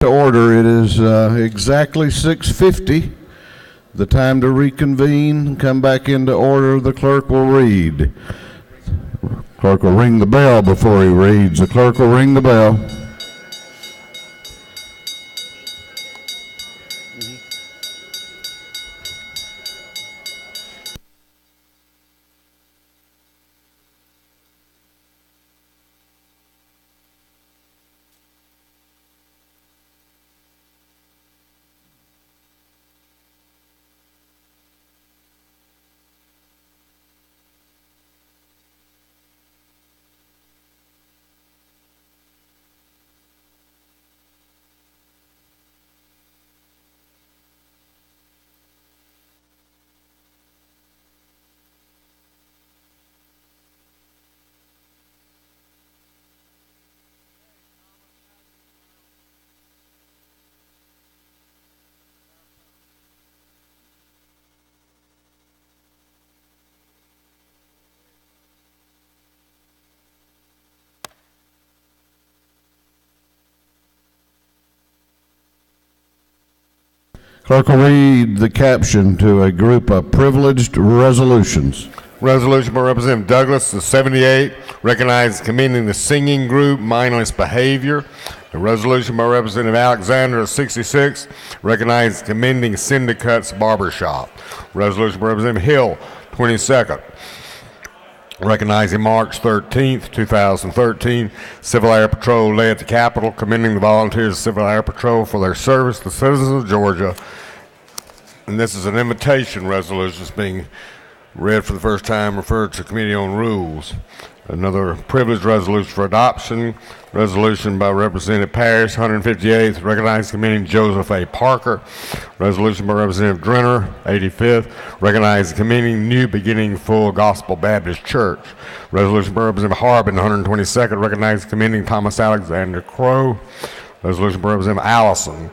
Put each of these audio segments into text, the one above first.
to order. It is exactly 6:50. The time to reconvene, come back into order. The clerk will read. Clerk will ring the bell before he reads. The clerk will ring the bell. Clerk will read the caption to a group of privileged resolutions. Resolution by Representative Douglas, the 78, recognizing commending the singing group Mindless Behavior. A resolution by Representative Alexander, the 66, recognizing commending Syndicate's Barbershop. Resolution by Representative Hill, 22nd, recognizing March 13th, 2013, Civil Air Patrol Day at the Capitol, commending the volunteers of Civil Air Patrol for their service to the citizens of Georgia. And this is an invitation resolution that's being read for the first time, referred to Committee on Rules. Another privileged resolution for adoption, resolution by Representative Parrish, 158th, recognizing commending Joseph A. Parker. Resolution by Representative Drenner, 85th, recognizing commending New Beginning Full Gospel Baptist Church. Resolution by Representative Harbin, 122nd, recognizing commending Thomas Alexander Crow. Resolution by Representative Allison,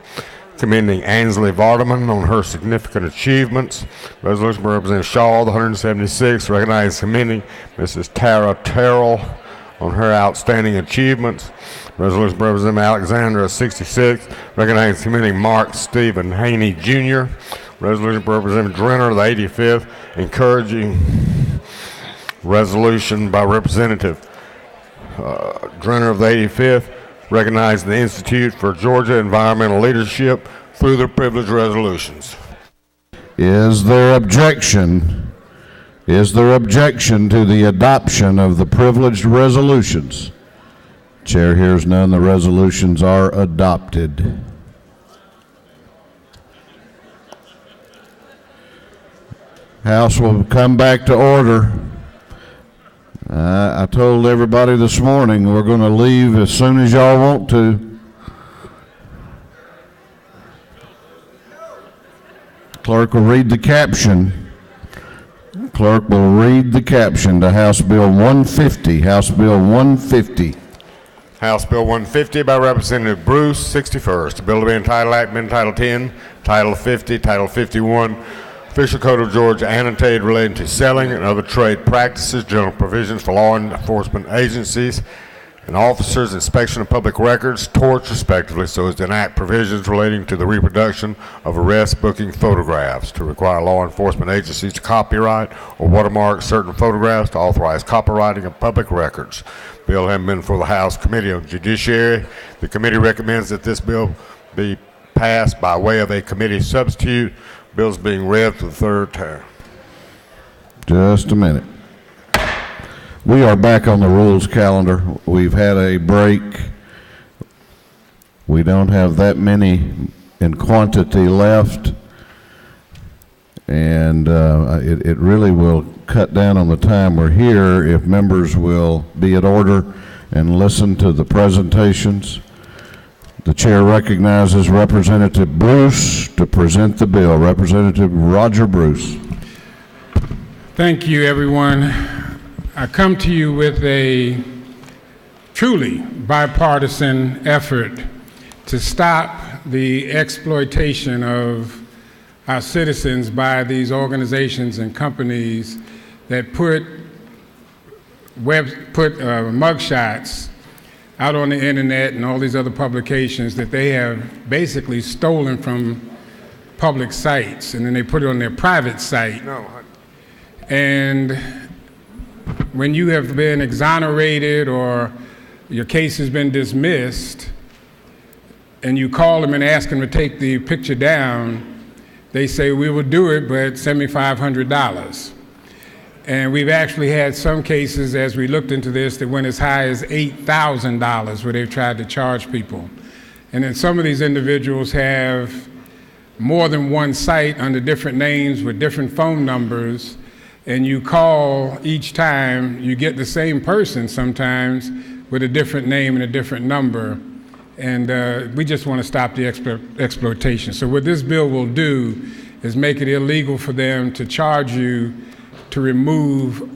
commending Ansley Vardaman on her significant achievements. Resolution by Representative Shaw, the 176th, recognizing commending Mrs. Tara Terrell on her outstanding achievements. Resolution by Representative Alexander, 66th, recognizing commending Mark Stephen Haney Jr. Resolution by Representative Drenner, the 85th, encouraging resolution by Representative Drenner of the 85th, recognizing the Institute for Georgia Environmental Leadership through their privileged resolutions. Is there objection? Is there objection to the adoption of the privileged resolutions? Chair hears none. The resolutions are adopted. House will come back to order. I told everybody this morning we're going to leave as soon as y'all want to. Clerk will read the caption. Clerk will read the caption to House Bill 150. House Bill 150. House Bill 150 by Representative Bruce, 61st. The bill to be entitled Act amending Title 10, Title 50, Title 51, Official Code of Georgia, annotated relating to selling and other trade practices, general provisions for law enforcement agencies and officers, inspection of public records, torts, respectively, so as to enact provisions relating to the reproduction of arrest booking photographs, to require law enforcement agencies to copyright or watermark certain photographs, to authorize copyrighting of public records. Bill having been for the House Committee on Judiciary. The committee recommends that this bill be passed by way of a committee substitute. Bill's being read for the third time. Just a minute. We are back on the rules calendar. We've had a break. We don't have that many in quantity left. And it really will cut down on the time we're here if members will be at order and listen to the presentations. The chair recognizes Representative Bruce to present the bill. Representative Roger Bruce. Thank you, everyone. I come to you with a truly bipartisan effort to stop the exploitation of our citizens by these organizations and companies that put mugshots out on the internet and all these other publications that they have basically stolen from public sites, and then they put it on their private site. And when you have been exonerated or your case has been dismissed, and you call them and ask them to take the picture down, they say, we will do it, but $7,500. And we've actually had some cases, as we looked into this, that went as high as $8,000 where they've tried to charge people. And then some of these individuals have more than one site under different names with different phone numbers, and you call each time, you get the same person sometimes with a different name and a different number. And we just want to stop the exploitation. So what this bill will do is make it illegal for them to charge you to remove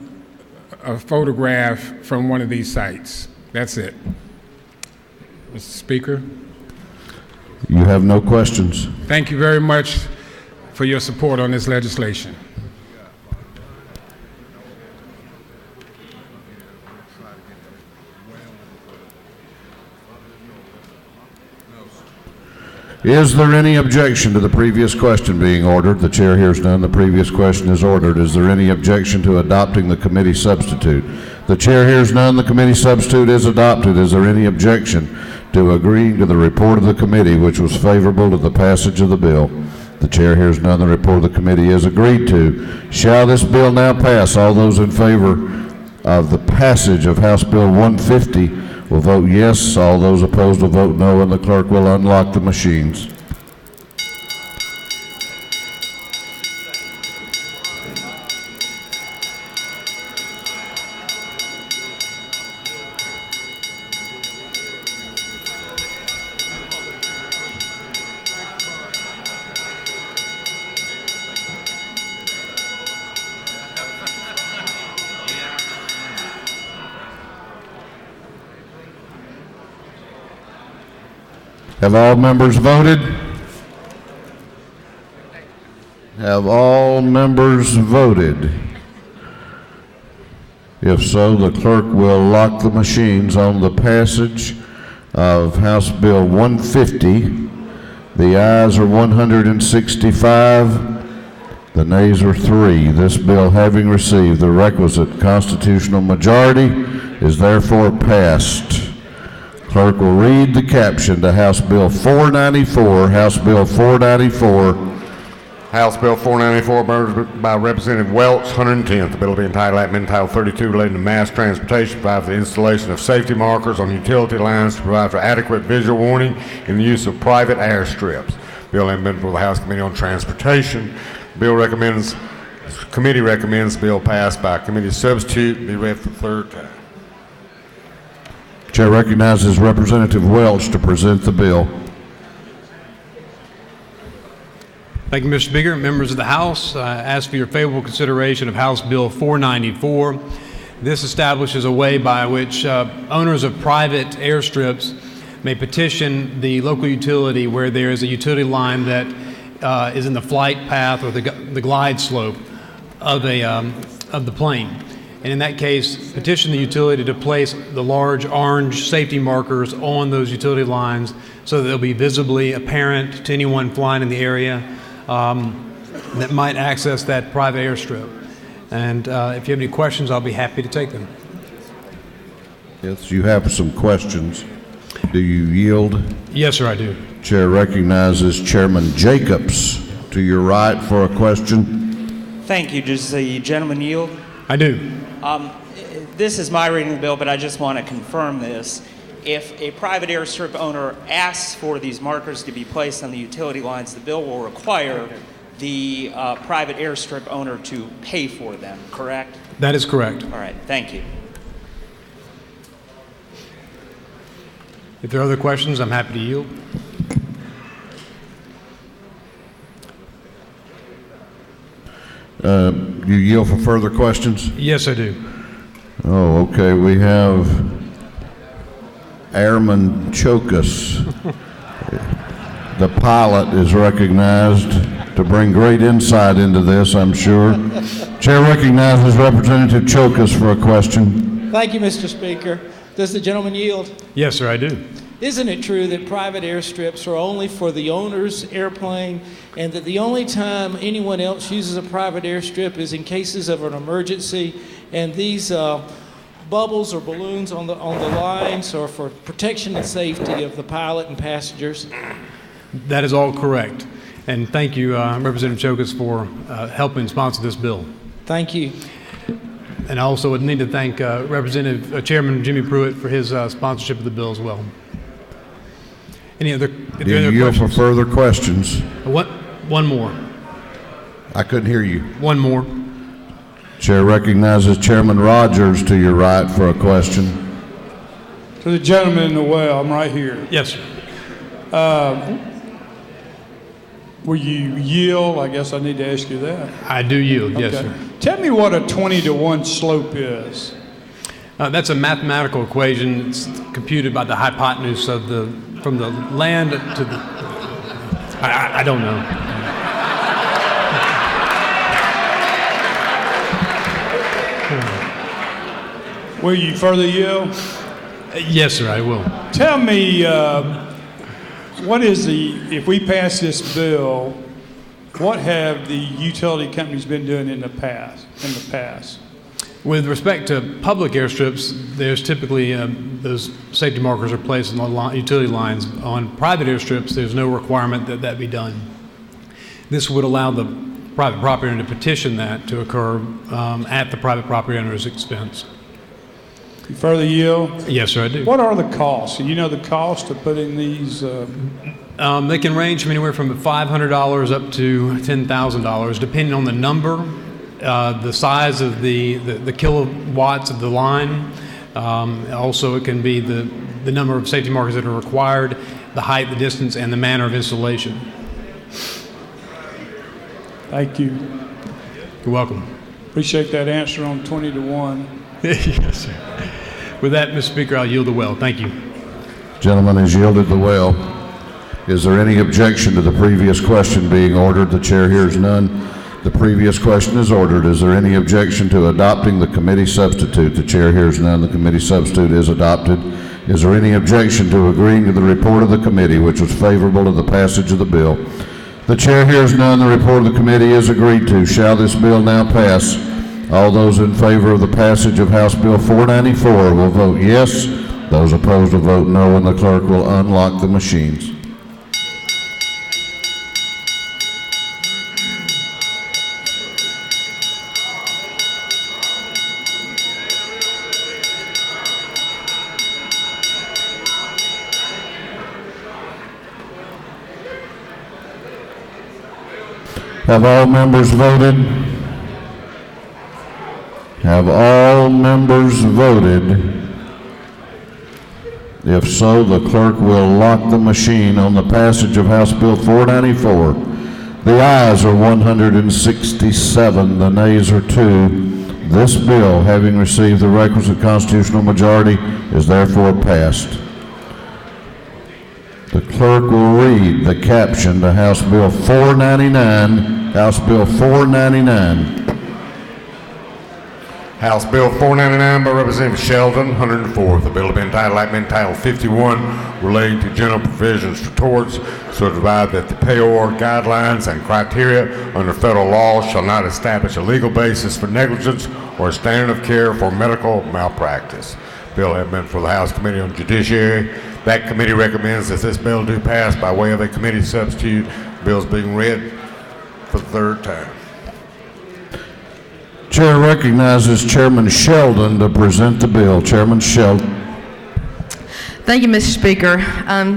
a photograph from one of these sites. That's it. Mr. Speaker? You have no questions. Thank you very much for your support on this legislation. Is there any objection to the previous question being ordered? The chair hears none. The previous question is ordered. Is there any objection to adopting the committee substitute? The chair hears none. The committee substitute is adopted. Is there any objection to agreeing to the report of the committee, which was favorable to the passage of the bill? The chair hears none. The report of the committee is agreed to. Shall this bill now pass? All those in favor of the passage of House Bill 150 will vote yes. All those opposed will vote no, and the clerk will unlock the machines. Have all members voted? Have all members voted? If so, the clerk will lock the machines on the passage of House Bill 150. The ayes are 165. The nays are 3. This bill, having received the requisite constitutional majority, is therefore passed. Clerk will read the caption to House Bill 494. House Bill 494. House Bill 494, by Representative Welch, 110th. The bill will be entitled, Amendment Title 32, relating to mass transportation, provide for the installation of safety markers on utility lines to provide for adequate visual warning in the use of private airstrips. Bill has been before the House Committee on Transportation. Committee recommends bill passed by committee substitute, be read for the third time. Chair recognizes Representative Welch to present the bill. Thank you, Mr. Speaker. Members of the House, I ask for your favorable consideration of House Bill 494. This establishes a way by which owners of private airstrips may petition the local utility where there is a utility line that is in the flight path or the glide slope of the plane. And in that case, petition the utility to place the large orange safety markers on those utility lines so that they'll be visibly apparent to anyone flying in the area that might access that private airstrip. And if you have any questions, I'll be happy to take them. Yes, you have some questions. Do you yield? Yes, sir, I do. Chair recognizes Chairman Jacobs to your right for a question. Thank you. Does the gentleman yield? I do. This is my reading of the bill, but I just want to confirm this. If a private airstrip owner asks for these markers to be placed on the utility lines, the bill will require the private airstrip owner to pay for them, correct? That is correct. All right, thank you. If there are other questions, I'm happy to yield. You yield for further questions? Yes, I do. Oh, okay. We have Airman Chokas. The pilot is recognized to bring great insight into this, I'm sure. Chair recognizes Representative Chokas for a question. Thank you, Mr. Speaker. Does the gentleman yield? Yes, sir, I do. Isn't it true that private airstrips are only for the owner's airplane, and that the only time anyone else uses a private airstrip is in cases of an emergency, and these bubbles or balloons on the lines are for protection and safety of the pilot and passengers? That is all correct. And thank you, Representative Chokas, for helping sponsor this bill. Thank you. And I also would need to thank Chairman Jimmy Pruitt for his sponsorship of the bill as well. Any other, Do you yield for further questions? What? One more. I couldn't hear you. One more. Chair recognizes Chairman Rogers to your right for a question. To the gentleman in the well, I'm right here. Yes, sir. Will you yield? I guess I need to ask you that. I do yield, yes, Okay. sir. Tell me what a 20-to-1 slope is. That's a mathematical equation. It's computed by the hypotenuse of from the land to the. I don't know. Will you further yield? Yes, sir, I will. Tell me, what is if we pass this bill, what have the utility companies been doing in the past? With respect to public airstrips, there's typically those safety markers are placed on the utility lines. On private airstrips, there's no requirement that that be done. This would allow the private property owner to petition that to occur at the private property owner's expense. You further yield? Yes, sir, I do. What are the costs? Do you know the cost of putting these? They can range from anywhere from $500 up to $10,000, depending on the number, the size of the kilowatts of the line. Also, it can be the number of safety markers that are required, the height, the distance, and the manner of installation. Thank you. You're welcome. Appreciate that answer on 20-to-1. Yes, sir. With that, Mr. Speaker, I'll yield the well. Thank you. Gentleman has yielded the well. Is there any objection to the previous question being ordered? The chair hears none. The previous question is ordered. Is there any objection to adopting the committee substitute? The chair hears none. The committee substitute is adopted. Is there any objection to agreeing to the report of the committee, which was favorable to the passage of the bill? The chair hears none. The report of the committee is agreed to. Shall this bill now pass? All those in favor of the passage of House Bill 494 will vote yes. Those opposed will vote no, and the clerk will unlock the machines. Have all members voted? Have all members voted? If so, the clerk will lock the machine on the passage of House Bill 494. The ayes are 167, the nays are 2. This bill, having received the requisite constitutional majority, is therefore passed. The clerk will read the caption to House Bill 499. House Bill 499. House Bill 499 by Representative Sheldon, 104. The bill to be entitled 51, relating to general provisions towards so to provide that the payor guidelines and criteria under federal law shall not establish a legal basis for negligence or a standard of care for medical malpractice. Bill has been for the House Committee on Judiciary. That committee recommends that this bill do pass by way of a committee substitute. Bill is being read for the third time. Chair recognizes Chairman Sheldon to present the bill. Chairman Sheldon. Thank you, Mr. Speaker.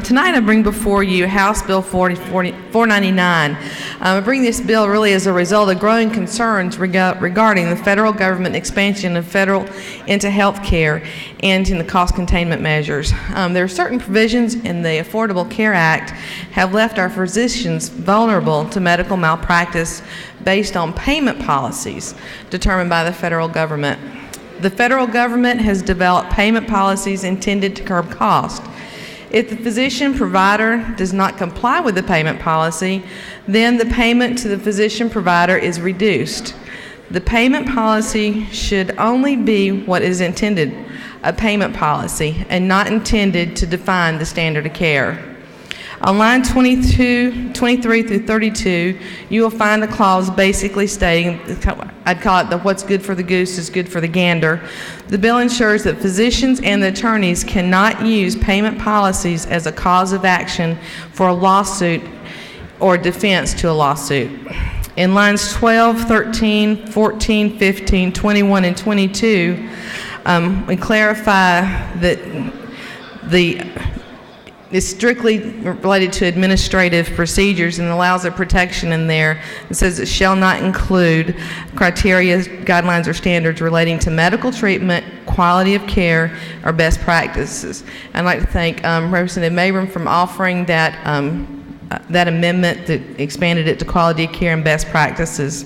Tonight I bring before you House Bill 499. I bring this bill really as a result of growing concerns regarding the federal government expansion of federal into health care and in the cost containment measures. There are certain provisions in the Affordable Care Act have left our physicians vulnerable to medical malpractice based on payment policies determined by the federal government. The federal government has developed payment policies intended to curb cost. If the physician provider does not comply with the payment policy, then the payment to the physician provider is reduced. The payment policy should only be what is intended, a payment policy, and not intended to define the standard of care. On line 23 through 32, you will find a clause basically stating, I'd call it the what's good for the goose is good for the gander. The bill ensures that physicians and the attorneys cannot use payment policies as a cause of action for a lawsuit or defense to a lawsuit. In lines 12, 13, 14, 15, 21, and 22, we clarify that it's strictly related to administrative procedures and allows a protection in there. It says it shall not include criteria, guidelines, or standards relating to medical treatment, quality of care, or best practices. I'd like to thank Representative Mabram for offering that amendment that expanded it to quality of care and best practices.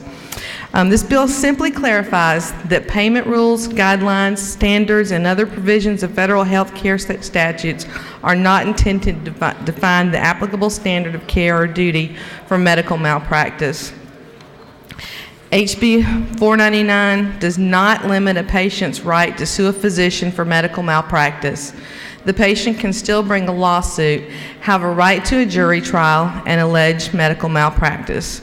This bill simply clarifies that payment rules, guidelines, standards, and other provisions of federal health care statutes are not intended to define the applicable standard of care or duty for medical malpractice. HB 499 does not limit a patient's right to sue a physician for medical malpractice. The patient can still bring a lawsuit, have a right to a jury trial, and allege medical malpractice.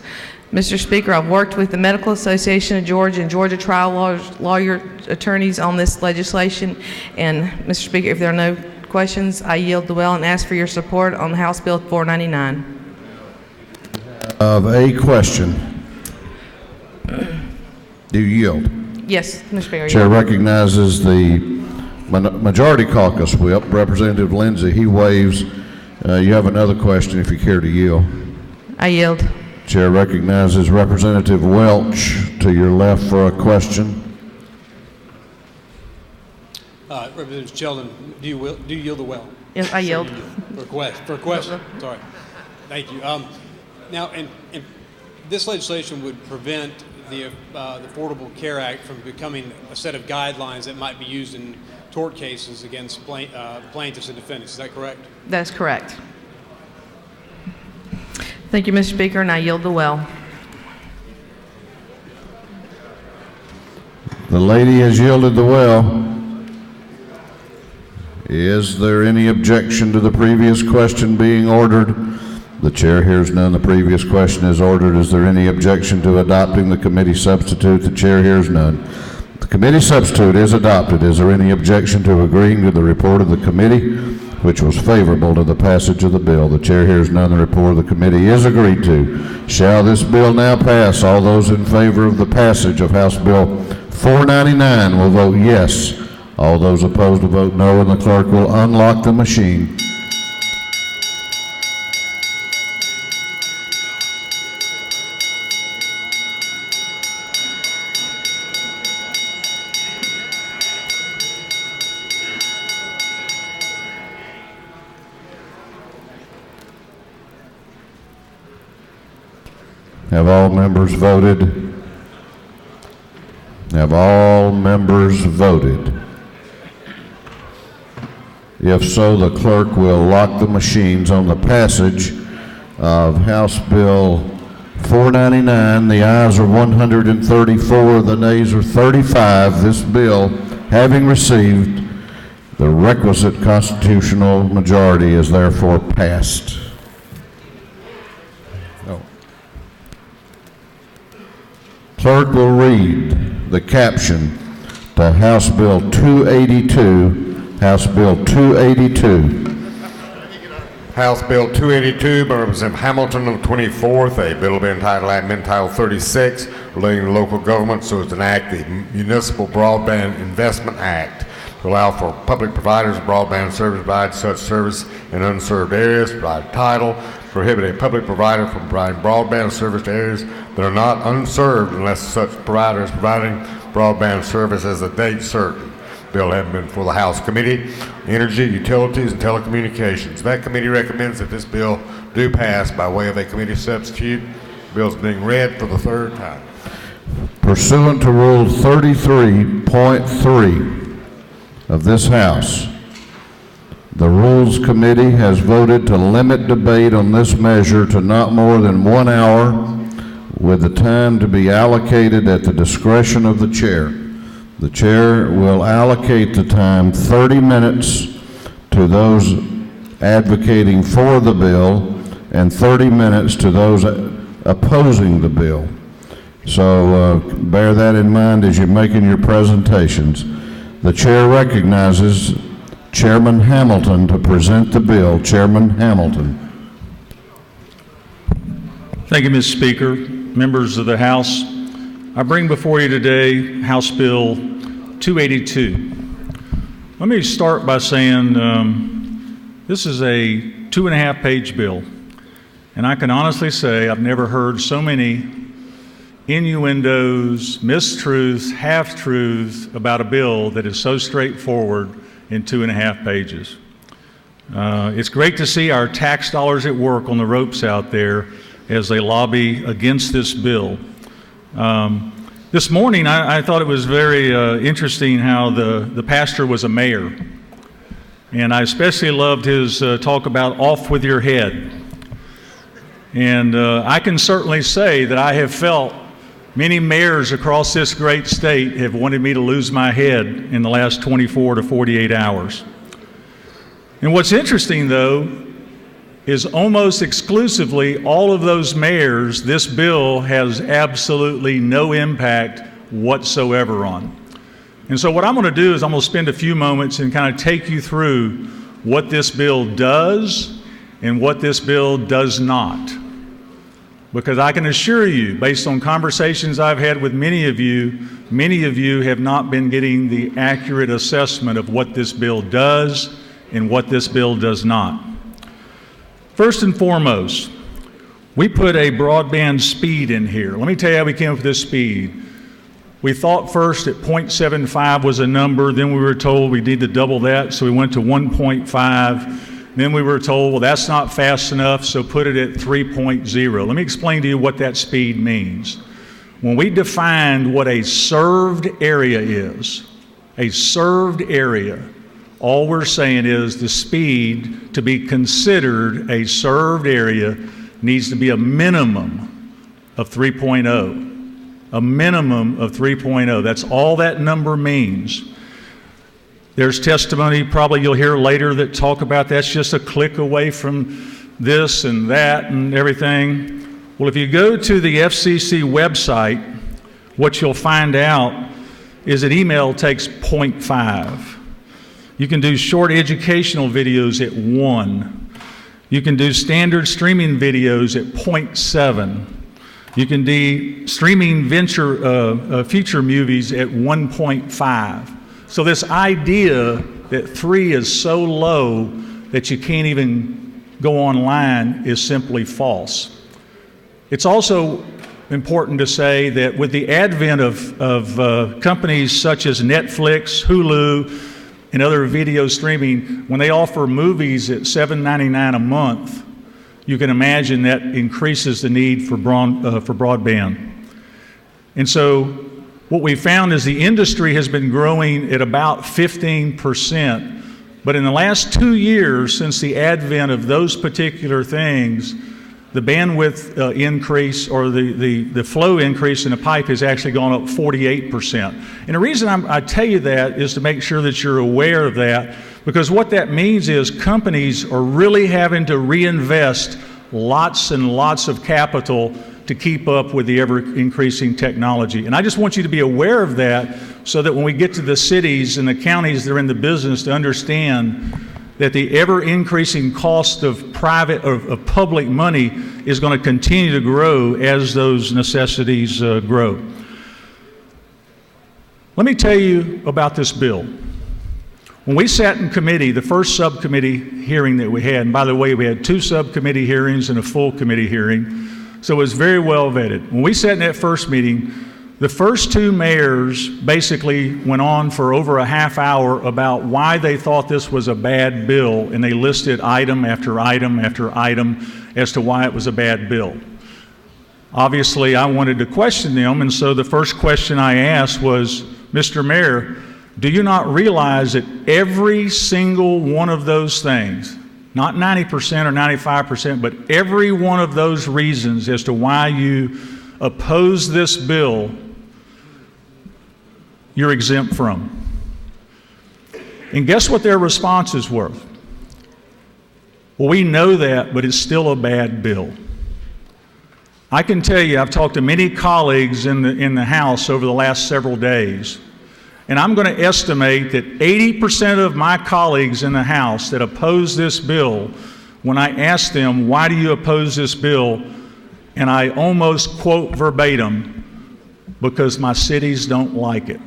Mr. Speaker, I've worked with the Medical Association of Georgia and Georgia trial lawyer attorneys on this legislation. And Mr. Speaker, if there are no questions, I yield the well and ask for your support on House Bill 499. Of a question. Do you yield? Yes, Mr. Speaker. Chair recognizes the Majority Caucus Whip, Representative Lindsay. He waives. You have another question if you care to yield. I yield. Chair recognizes Representative Welch to your left for a question. Representative Sheldon, do you yield the well? Yes, I yield. For a question? Sorry. Thank you. Now, and this legislation would prevent the Affordable Care Act from becoming a set of guidelines that might be used in tort cases against plaintiffs and defendants. Is that correct? That's correct. Thank you, Mr. Speaker, and I yield the well. The lady has yielded the well. Is there any objection to the previous question being ordered? The chair hears none. The previous question is ordered. Is there any objection to adopting the committee substitute? The chair hears none. The committee substitute is adopted. Is there any objection to agreeing to the report of the committee, which was favorable to the passage of the bill? The chair hears none. The report of the committee is agreed to. Shall this bill now pass? All those in favor of the passage of House Bill 499 will vote yes. All those opposed will vote no, and the clerk will unlock the machine. Have all members voted? Have all members voted? If so, the clerk will lock the machines on the passage of House Bill 499. The ayes are 134, the nays are 35. This bill, having received the requisite constitutional majority, is therefore passed. Clerk will read the caption to House Bill 282. House Bill 282. House Bill 282 by Representative Hamilton of the 24th, a bill will be entitled Amendment Title 36 relating to local government so as to enact the Municipal Broadband Investment Act to allow for public providers of broadband service to provide such service in unserved areas, provide title, prohibit a public provider from providing broadband service to areas that are not unserved unless such provider is providing broadband service as a date certain. Bill having been for the House Committee, Energy, Utilities, and Telecommunications. That committee recommends that this bill do pass by way of a committee substitute. The bill is being read for the third time. Pursuant to Rule 33.3 of this House, the Rules Committee has voted to limit debate on this measure to not more than 1 hour with the time to be allocated at the discretion of the chair. The chair will allocate the time 30 minutes to those advocating for the bill and 30 minutes to those opposing the bill. So bear that in mind as you're making your presentations. The chair recognizes Chairman Hamilton to present the bill. Chairman Hamilton. Thank you, Mr. Speaker. Members of the House, I bring before you today House Bill 282. Let me start by saying this is a 2.5-page bill, and I can honestly say I've never heard so many innuendos, mistruths, half-truths about a bill that is so straightforward in 2.5 pages. It's great to see our tax dollars at work on the ropes out there as they lobby against this bill. This morning, I thought it was very interesting how the pastor was a mayor. And I especially loved his talk about off with your head. And I can certainly say that I have felt many mayors across this great state have wanted me to lose my head in the last 24 to 48 hours. And what's interesting, though, is almost exclusively all of those mayors, this bill has absolutely no impact whatsoever on. And so what I'm going to do is I'm going to spend a few moments and kind of take you through what this bill does and what this bill does not. Because I can assure you, based on conversations I've had with many of you have not been getting the accurate assessment of what this bill does and what this bill does not. First and foremost, we put a broadband speed in here. Let me tell you how we came up with this speed. We thought first that 0.75 was a number, then we were told we need to double that, so we went to 1.5. Then we were told, well, that's not fast enough, so put it at 3.0. Let me explain to you what that speed means. When we defined what a served area is, a served area, all we're saying is the speed to be considered a served area needs to be a minimum of 3.0. A minimum of 3.0. That's all that number means. There's testimony probably you'll hear later that talk about that's just a click away from this and that and everything. Well, if you go to the FCC website, what you'll find out is that email takes 0.5. You can do short educational videos at 1. You can do standard streaming videos at 0.7. You can do streaming feature movies at 1.5. So this idea that 3 is so low that you can't even go online is simply false. It's also important to say that with the advent of companies such as Netflix, Hulu, and other video streaming, when they offer movies at $7.99 a month, you can imagine that increases the need for broadband. And so what we found is the industry has been growing at about 15%, but in the last 2 years since the advent of those particular things, the bandwidth increase or the flow increase in the pipe has actually gone up 48%. And the reason I tell you that is to make sure that you're aware of that, because what that means is companies are really having to reinvest lots and lots of capital to keep up with the ever-increasing technology. And I just want you to be aware of that so that when we get to the cities and the counties that are in the business to understand that the ever-increasing cost of public money is going to continue to grow as those necessities grow. Let me tell you about this bill. When we sat in committee, the first subcommittee hearing that we had, and by the way, we had 2 subcommittee hearings and a full committee hearing, so it was very well vetted. When we sat in that first meeting, the first 2 mayors basically went on for over a half hour about why they thought this was a bad bill, and they listed item after item after item as to why it was a bad bill. Obviously, I wanted to question them, and so the first question I asked was, Mr. Mayor, do you not realize that every single one of those things, not 90% or 95%, but every one of those reasons as to why you oppose this bill, you're exempt from. And guess what their responses were? Well, we know that, but it's still a bad bill. I can tell you, I've talked to many colleagues in the House over the last several days, and I'm going to estimate that 80% of my colleagues in the House that oppose this bill, when I ask them, why do you oppose this bill? And I almost quote verbatim, because my cities don't like it.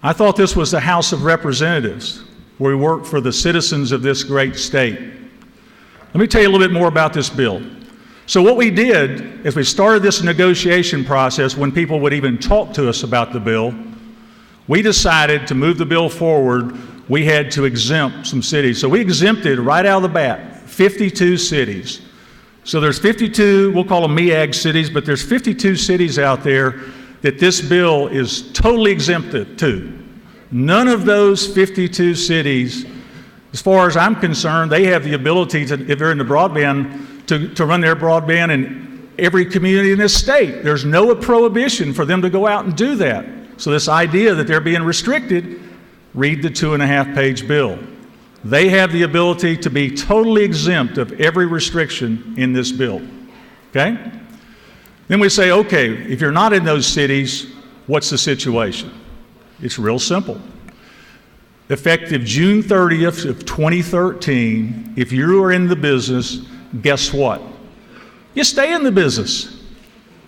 I thought this was the House of Representatives, where we work for the citizens of this great state. Let me tell you a little bit more about this bill. So what we did is we started this negotiation process when people would even talk to us about the bill. We decided to move the bill forward, we had to exempt some cities. So we exempted right out of the bat 52 cities. So there's 52, we'll call them MEAG cities, but there's 52 cities out there that this bill is totally exempted to. None of those 52 cities, as far as I'm concerned, they have the ability to, if they're in the broadband, to run their broadband in every community in this state. There's no prohibition for them to go out and do that. So this idea that they're being restricted, read the 2.5-page bill. They have the ability to be totally exempt of every restriction in this bill, okay? Then we say, okay, if you're not in those cities, what's the situation? It's real simple. Effective June 30th of 2013, if you are in the business, guess what? You stay in the business.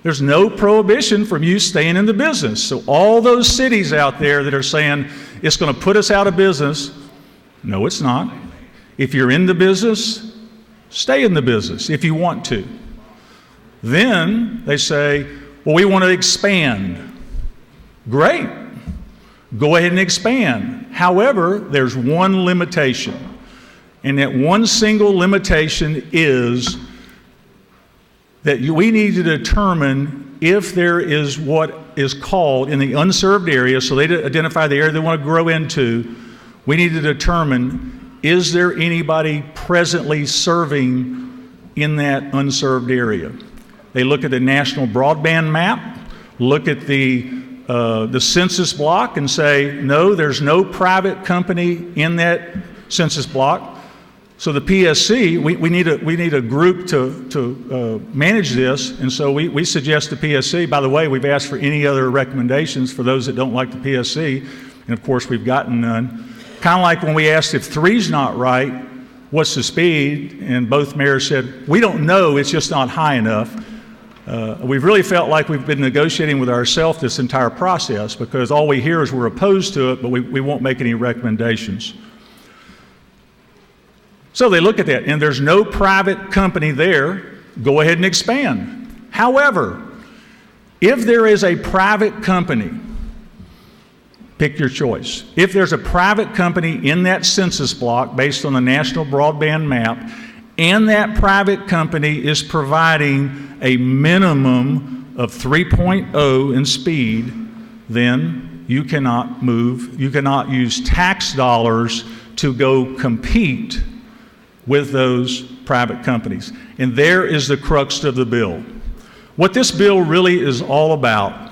There's no prohibition from you staying in the business. So all those cities out there that are saying it's going to put us out of business, no, it's not. If you're in the business, stay in the business if you want to. Then they say, well, we want to expand. Great. Go ahead and expand. However, there's one limitation. And that one single limitation is that we need to determine if there is what is called in the unserved area, so they identify the area they want to grow into, we need to determine, is there anybody presently serving in that unserved area? They look at the national broadband map, look at the census block and say, no, there's no private company in that census block. So the PSC, we need a group to manage this, and so we suggest the PSC. By the way, we've asked for any other recommendations for those that don't like the PSC, and of course we've gotten none. Kind of like when we asked if 3's not right, what's the speed? And both mayors said, we don't know, it's just not high enough. We've really felt like we've been negotiating with ourselves this entire process, because all we hear is we're opposed to it, but we won't make any recommendations. So they look at that, and there's no private company there. Go ahead and expand. However, if there is a private company, pick your choice. If there's a private company in that census block based on the national broadband map, and that private company is providing a minimum of 3.0 in speed, then you cannot move, you cannot use tax dollars to go compete with those private companies. And there is the crux of the bill. What this bill really is all about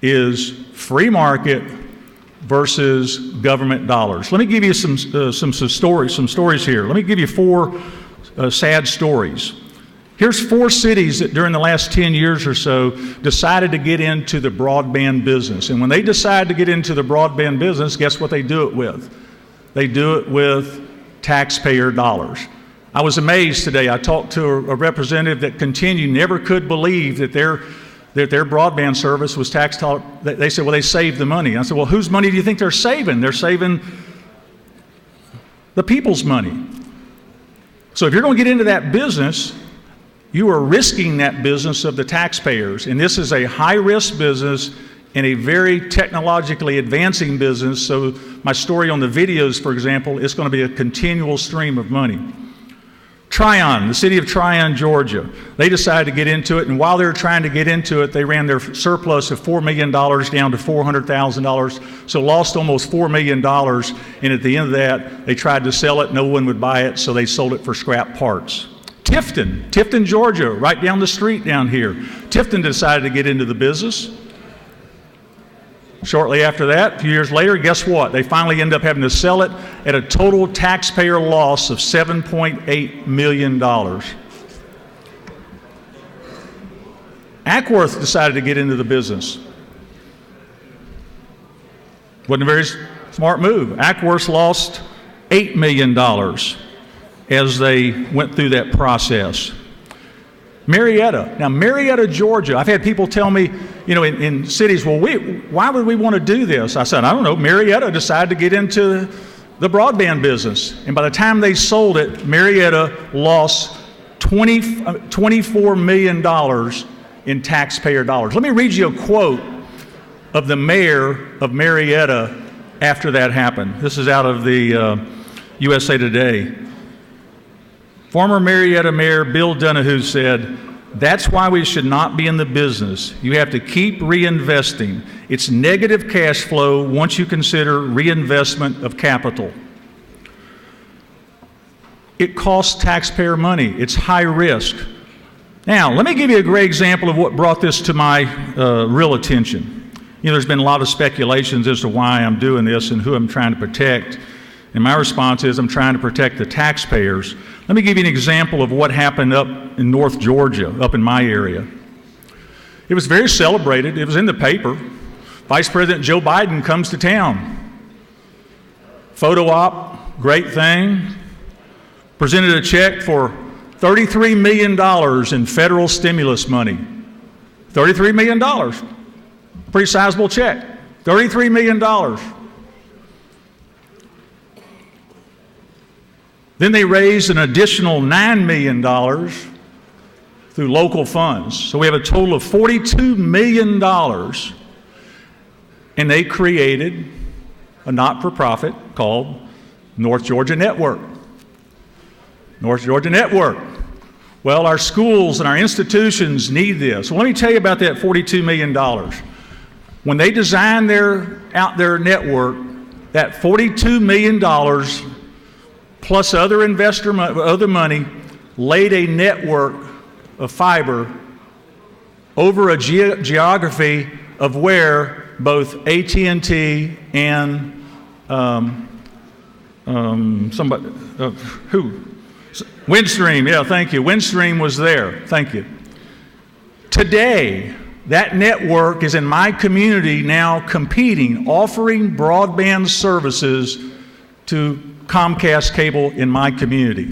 is free market versus government dollars. Let me give you some stories here. Let me give you 4 sad stories. Here's 4 cities that during the last 10 years or so decided to get into the broadband business. And when they decide to get into the broadband business, guess what they do it with? They do it with taxpayer dollars. I was amazed today. I talked to a representative that never could believe that their broadband service was tax dollar. They said, well, they saved the money. I said, well, whose money do you think they're saving? They're saving the people's money. So if you're going to get into that business, you are risking that business of the taxpayers. And this is a high-risk business and a very technologically advancing business. So my story on the videos, for example, is going to be a continual stream of money. Tryon, the city of Tryon, Georgia, they decided to get into it, and while they were trying to get into it, they ran their surplus of $4 million down to $400,000, so lost almost $4 million, and at the end of that, they tried to sell it, no one would buy it, so they sold it for scrap parts. Tifton, Georgia, right down the street down here. Tifton decided to get into the business. Shortly after that, a few years later, guess what? They finally end up having to sell it at a total taxpayer loss of $7.8 million. Ackworth decided to get into the business. Wasn't a very smart move. Ackworth lost $8 million as they went through that process. Marietta. Now, Marietta, Georgia, I've had people tell me, in cities, well, why would we want to do this? I said, I don't know. Marietta decided to get into the broadband business. And by the time they sold it, Marietta lost $24 million in taxpayer dollars. Let me read you a quote of the mayor of Marietta after that happened. This is out of the USA Today. Former Marietta Mayor Bill Donahue said, "That's why we should not be in the business. You have to keep reinvesting. It's negative cash flow once you consider reinvestment of capital. It costs taxpayer money. It's high risk." Now, let me give you a great example of what brought this to my real attention. There's been a lot of speculations as to why I'm doing this and who I'm trying to protect. And my response is I'm trying to protect the taxpayers. Let me give you an example of what happened up in North Georgia, up in my area. It was very celebrated. It was in the paper. Vice President Joe Biden comes to town. Photo op, great thing. Presented a check for $33 million in federal stimulus money. $33 million. Pretty sizable check. $33 million. Then they raised an additional $9 million through local funds. So we have a total of $42 million, and they created a not-for-profit called North Georgia Network. North Georgia Network. Well, our schools and our institutions need this. Well, let me tell you about that $42 million. When they designed their network, that $42 million plus other other money laid a network of fiber over a geography of where both AT&T and Windstream, yeah, thank you. Windstream was there, thank you. Today, that network is in my community now competing, offering broadband services to Comcast cable in my community.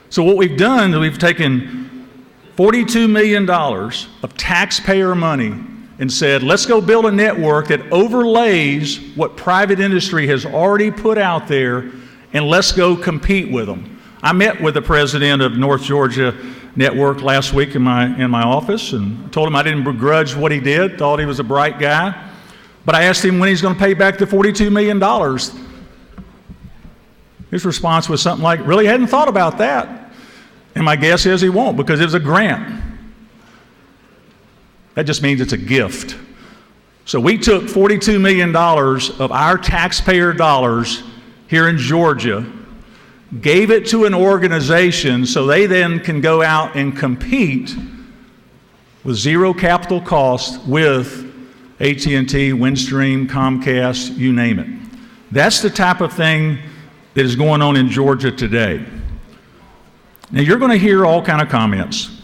So what we've done is we've taken $42 million of taxpayer money and said, let's go build a network that overlays what private industry has already put out there, and let's go compete with them. I met with the president of North Georgia Network last week in my office and told him I didn't begrudge what he did, thought he was a bright guy. But I asked him when he's going to pay back the $42 million. His response was something like, really hadn't thought about that. And my guess is he won't, because it was a grant. That just means it's a gift. So we took $42 million of our taxpayer dollars here in Georgia, gave it to an organization so they then can go out and compete with zero capital cost with AT&T, Windstream, Comcast, you name it. That's the type of thing that is going on in Georgia today. Now, you're going to hear all kind of comments.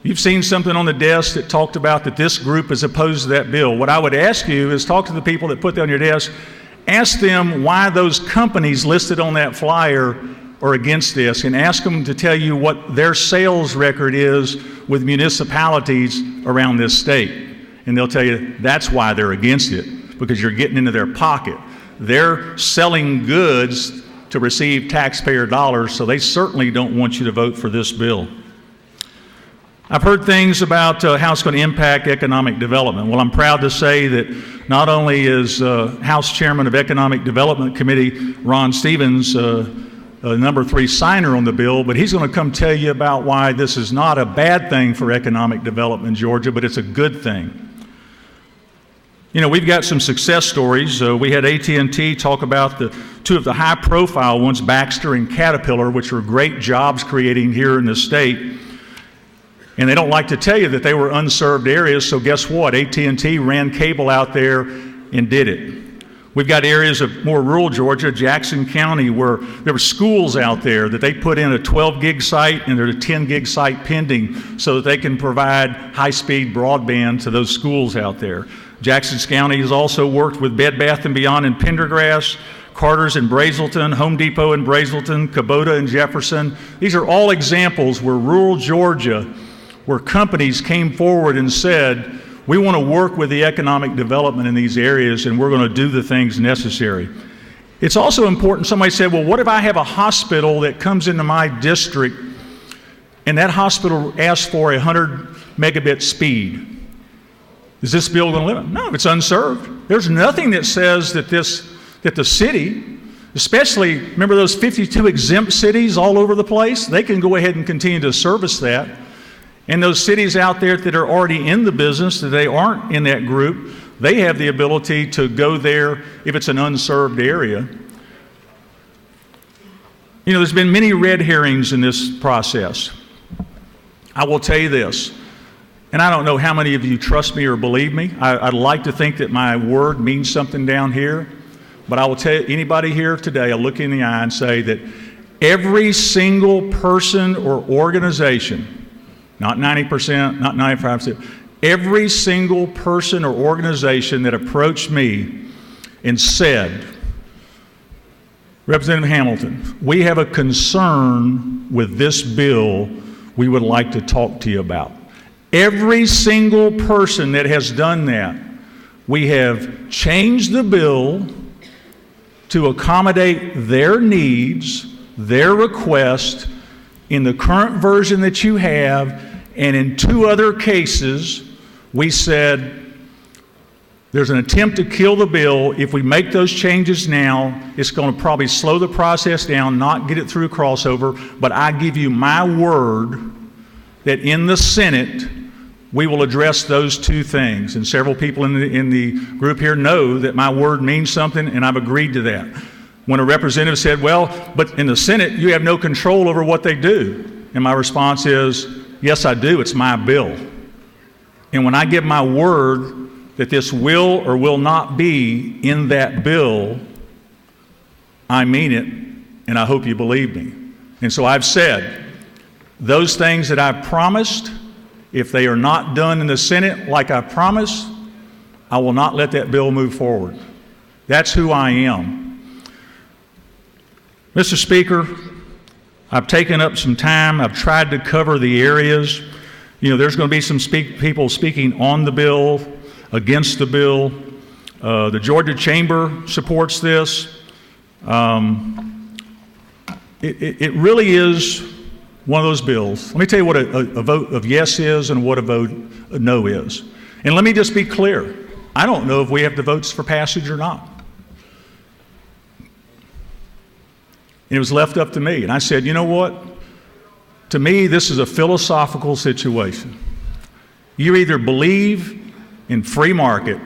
You've seen something on the desk that talked about that this group is opposed to that bill. What I would ask you is talk to the people that put that on your desk. Ask them why those companies listed on that flyer are against this, and ask them to tell you what their sales record is with municipalities around this state. And they'll tell you that's why they're against it, because you're getting into their pocket. They're selling goods to receive taxpayer dollars, so they certainly don't want you to vote for this bill. I've heard things about how it's going to impact economic development. Well, I'm proud to say that not only is House Chairman of Economic Development Committee Ron Stevens number 3 signer on the bill, but he's going to come tell you about why this is not a bad thing for economic development in Georgia, but it's a good thing. You know, we've got some success stories. We had AT&T talk about the two of the high-profile ones, Baxter and Caterpillar, which were great jobs creating here in the state. And they don't like to tell you that they were unserved areas, so guess what? AT&T ran cable out there and did it. We've got areas of more rural Georgia, Jackson County, where there were schools out there that they put in a 12 gig site and there's a 10 gig site pending so that they can provide high-speed broadband to those schools out there. Jackson County has also worked with Bed Bath & Beyond in Pendergrass, Carter's in Brazelton, Home Depot in Brazelton, Kubota in Jefferson. These are all examples where rural Georgia, where companies came forward and said, we want to work with the economic development in these areas and we're going to do the things necessary. It's also important, somebody said, well, what if I have a hospital that comes into my district and that hospital asks for 100 megabit speed? Is this bill going to limit? No, it's unserved. There's nothing that says that the city, especially, remember those 52 exempt cities all over the place? They can go ahead and continue to service that. And those cities out there that are already in the business, that they aren't in that group, they have the ability to go there if it's an unserved area. You know, there's been many red herrings in this process. I will tell you this, and I don't know how many of you trust me or believe me. I'd like to think that my word means something down here, but I will tell you, anybody here today, I'll look in the eye and say that every single person or organization, not 90%, not 95%, every single person or organization that approached me and said, Representative Hamilton, we have a concern with this bill we would like to talk to you about. Every single person that has done that, we have changed the bill to accommodate their needs, their request in the current version that you have, and in 2 other cases, we said there's an attempt to kill the bill. If we make those changes now, it's going to probably slow the process down, not get it through a crossover, but I give you my word that in the Senate, we will address those 2 things. And several people in the group here know that my word means something, and I've agreed to that. When a representative said, well, but in the Senate, you have no control over what they do. And my response is, yes, I do. It's my bill. And when I give my word that this will or will not be in that bill, I mean it, and I hope you believe me. And so I've said, those things that I've promised, if they are not done in the Senate like I promised, I will not let that bill move forward. That's who I am. Mr. Speaker, I've taken up some time. I've tried to cover the areas. You know, there's going to be some people speaking on the bill, against the bill. The Georgia Chamber supports this. It really is one of those bills. Let me tell you what a vote of yes is and what a vote of no is. And let me just be clear. I don't know if we have the votes for passage or not. And it was left up to me. And I said, you know what? To me, this is a philosophical situation. You either believe in free market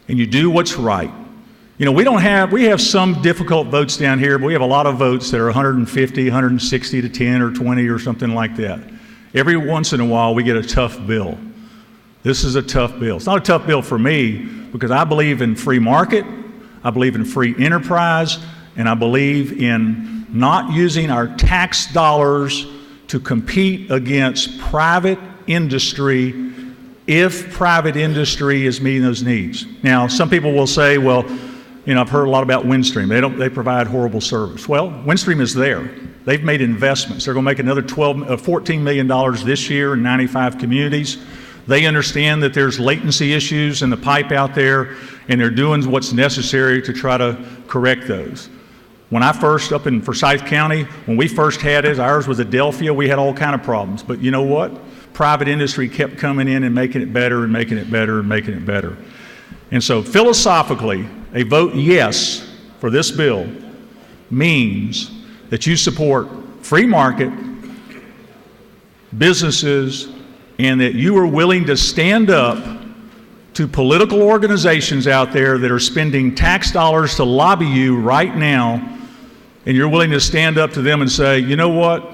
and you do what's right. You know, we have some difficult votes down here, but we have a lot of votes that are 150, 160 to 10 or 20 or something like that. Every once in a while, we get a tough bill. This is a tough bill. It's not a tough bill for me because I believe in free market, I believe in free enterprise, and I believe in not using our tax dollars to compete against private industry if private industry is meeting those needs. Now, some people will say, well, you know, I've heard a lot about Windstream. They provide horrible service. Well, Windstream is there. They've made investments. They're going to make another $14 million this year in 95 communities. They understand that there's latency issues in the pipe out there, and they're doing what's necessary to try to correct those. When I first, up in Forsyth County, when we first had it, ours was Adelphia, we had all kind of problems. But you know what? Private industry kept coming in and making it better and making it better and making it better. And so philosophically, a vote yes for this bill means that you support free market, businesses, and that you are willing to stand up to political organizations out there that are spending tax dollars to lobby you right now, and you're willing to stand up to them and say, you know what,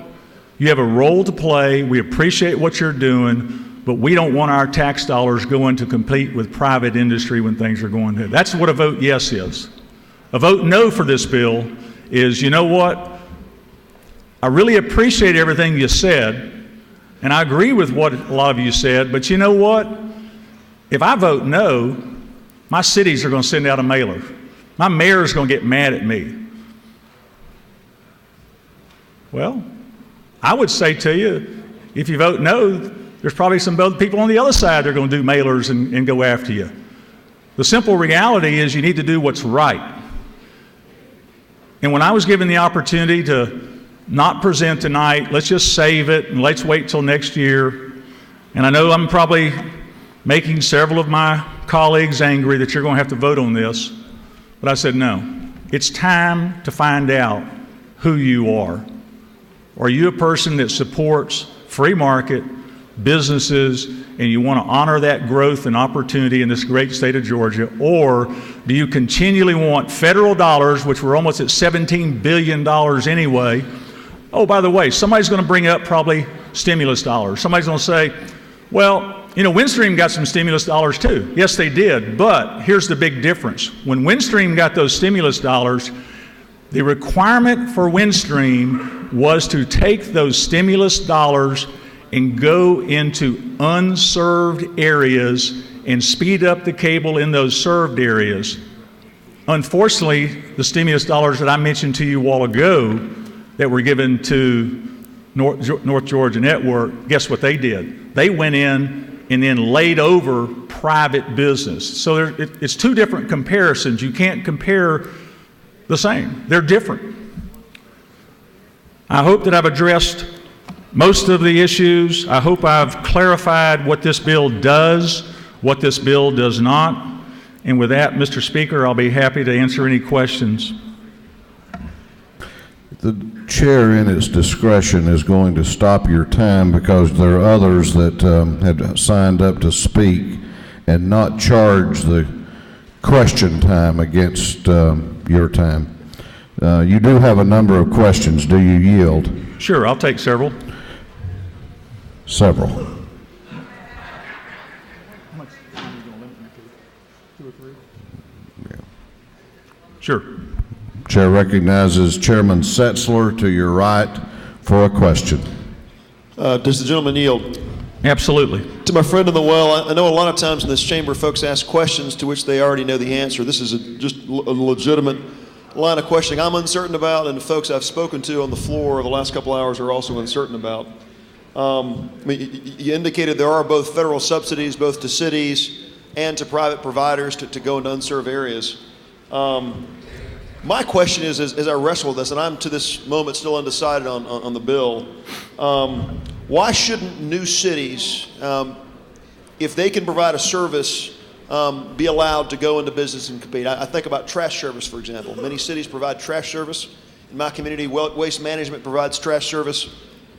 you have a role to play, we appreciate what you're doing, but we don't want our tax dollars going to compete with private industry when things are going good. That's what a vote yes is. A vote no for this bill is, you know what, I really appreciate everything you said, and I agree with what a lot of you said, but you know what? If I vote no, my cities are going to send out a mailer. My mayor is going to get mad at me. Well, I would say to you, if you vote no, there's probably some other people on the other side that are going to do mailers and go after you. The simple reality is you need to do what's right. And when I was given the opportunity to not present tonight, let's just save it and let's wait till next year. And I know I'm probably making several of my colleagues angry that you're going to have to vote on this, but I said no. It's time to find out who you are. Are you a person that supports free market, businesses, and you want to honor that growth and opportunity in this great state of Georgia? Or do you continually want federal dollars, which we're almost at $17 billion anyway? Oh, by the way, somebody's going to bring up probably stimulus dollars. Somebody's going to say, well, you know, Windstream got some stimulus dollars too. Yes, they did, but here's the big difference. When Windstream got those stimulus dollars, the requirement for Windstream was to take those stimulus dollars and go into unserved areas and speed up the cable in those served areas. Unfortunately, the stimulus dollars that I mentioned to you a while ago that were given to North Georgia Network, guess what they did? They went in and then laid over private business. So it's two different comparisons. You can't compare the same. They're different. I hope that I've addressed most of the issues. I hope I've clarified what this bill does, what this bill does not. And with that, Mr. Speaker, I'll be happy to answer any questions. The chair, in its discretion, is going to stop your time because there are others that had signed up to speak and not charge the question time against your time. You do have a number of questions. Do you yield? Sure, I'll take several. Several. Sure. Chair recognizes Chairman Setzler to your right for a question. Does the gentleman yield? Absolutely. To my friend in the well, I know a lot of times in this chamber folks ask questions to which they already know the answer. This is just a legitimate line of questioning I'm uncertain about, and the folks I've spoken to on the floor over the last couple hours are also uncertain about. You indicated there are both federal subsidies, both to cities and to private providers to go into unserved areas. My question is, as I wrestle with this, and I'm to this moment still undecided on the bill, why shouldn't new cities, if they can provide a service, be allowed to go into business and compete? I think about trash service, for example. Many cities provide trash service. In my community, waste management provides trash service.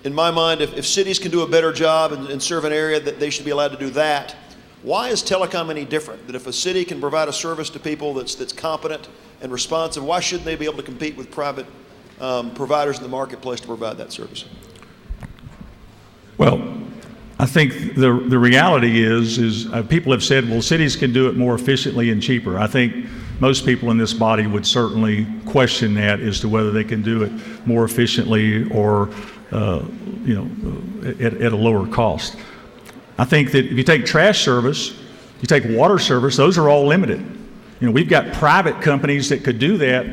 In my mind, if cities can do a better job and serve an area, that they should be allowed to do that. Why is telecom any different? That if a city can provide a service to people that's competent and responsive, why shouldn't they be able to compete with private providers in the marketplace to provide that service? Well, I think the reality is people have said, well, cities can do it more efficiently and cheaper. I think most people in this body would certainly question that as to whether they can do it more efficiently or at a lower cost. I think that if you take trash service, you take water service, those are all limited. You know, we've got private companies that could do that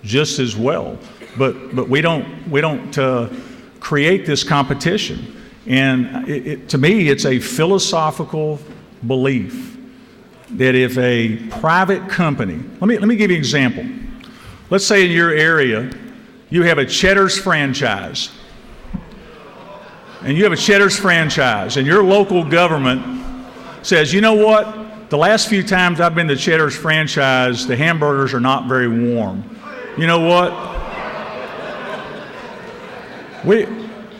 just as well, but we don't create this competition. And to me, it's a philosophical belief that if a private company, let me give you an example. Let's say in your area, you have a Cheddar's franchise. And you have a Cheddar's franchise, and your local government says, you know what? The last few times I've been to Cheddar's franchise, the hamburgers are not very warm. You know what?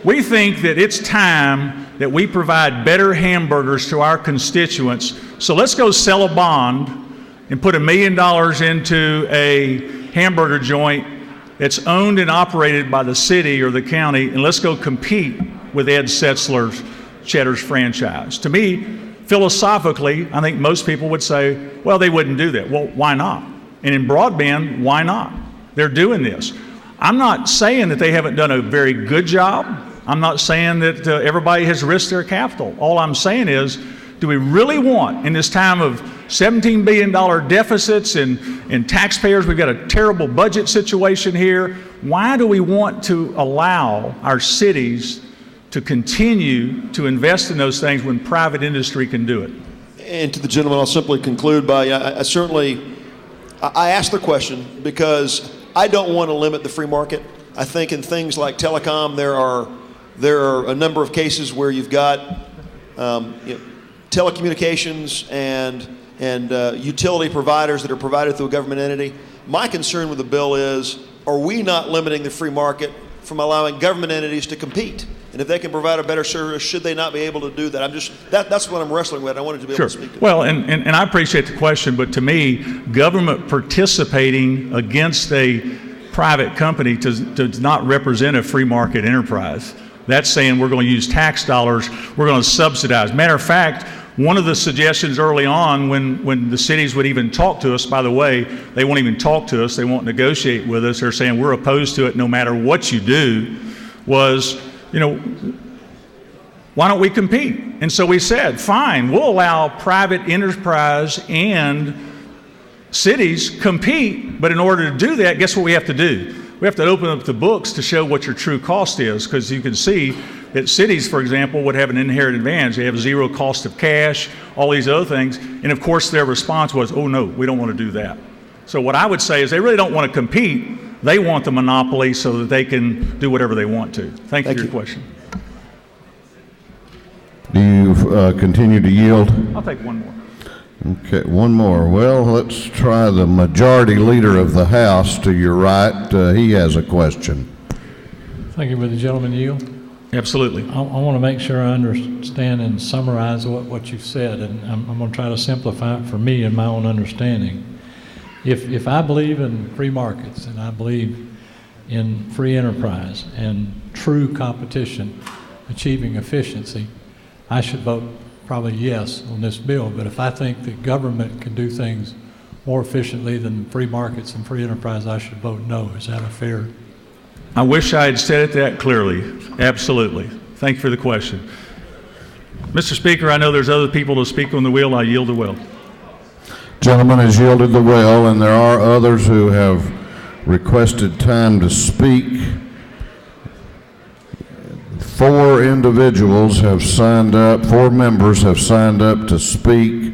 We think that it's time that we provide better hamburgers to our constituents. So let's go sell a bond and put $1 million into a hamburger joint that's owned and operated by the city or the county, and let's go compete with Ed Setzler's Cheddar's franchise. To me, philosophically, I think most people would say, well, they wouldn't do that. Well, why not? And in broadband, why not? They're doing this. I'm not saying that they haven't done a very good job. I'm not saying that everybody has risked their capital. All I'm saying is, do we really want, in this time of $17 billion deficits and taxpayers, we've got a terrible budget situation here, why do we want to allow our cities to continue to invest in those things when private industry can do it? And to the gentleman, I'll simply conclude by, I asked the question because I don't want to limit the free market. I think in things like telecom, there are a number of cases where you've got telecommunications and utility providers that are provided through a government entity. My concern with the bill is, are we not limiting the free market from allowing government entities to compete? And if they can provide a better service, should they not be able to do that? That's what I'm wrestling with. I wanted to be able to speak to that. Well, and I appreciate the question, but to me, government participating against a private company does not represent a free market enterprise. That's saying we're going to use tax dollars, we're going to subsidize. Matter of fact, one of the suggestions early on when the cities would even talk to us, by the way, they won't even talk to us, they won't negotiate with us, they're saying we're opposed to it no matter what you do, was, why don't we compete? And so we said, fine, we'll allow private enterprise and cities compete, but in order to do that, guess what we have to do? We have to open up the books to show what your true cost is, because you can see that cities, for example, would have an inherent advantage. They have zero cost of cash, all these other things, and of course their response was, oh no, we don't want to do that. So what I would say is they really don't want to compete, they want the monopoly so that they can do whatever they want to. Thank you for your question. Do you continue to yield? I'll take one more. Okay, one more. Well, let's try the majority leader of the House to your right. He has a question. Thank you. Would the gentleman yield? Absolutely. I want to make sure I understand and summarize what you've said, and I'm going to try to simplify it for me and my own understanding. If I believe in free markets and I believe in free enterprise and true competition, achieving efficiency, I should vote probably yes on this bill. But if I think that government can do things more efficiently than free markets and free enterprise, I should vote no. Is that a fair? I wish I had said it that clearly. Absolutely. Thank you for the question. Mr. Speaker, I know there's other people to speak on the wheel. I yield the will. Gentleman has yielded the will, and there are others who have requested time to speak. 4 individuals have signed up, 4 members have signed up to speak.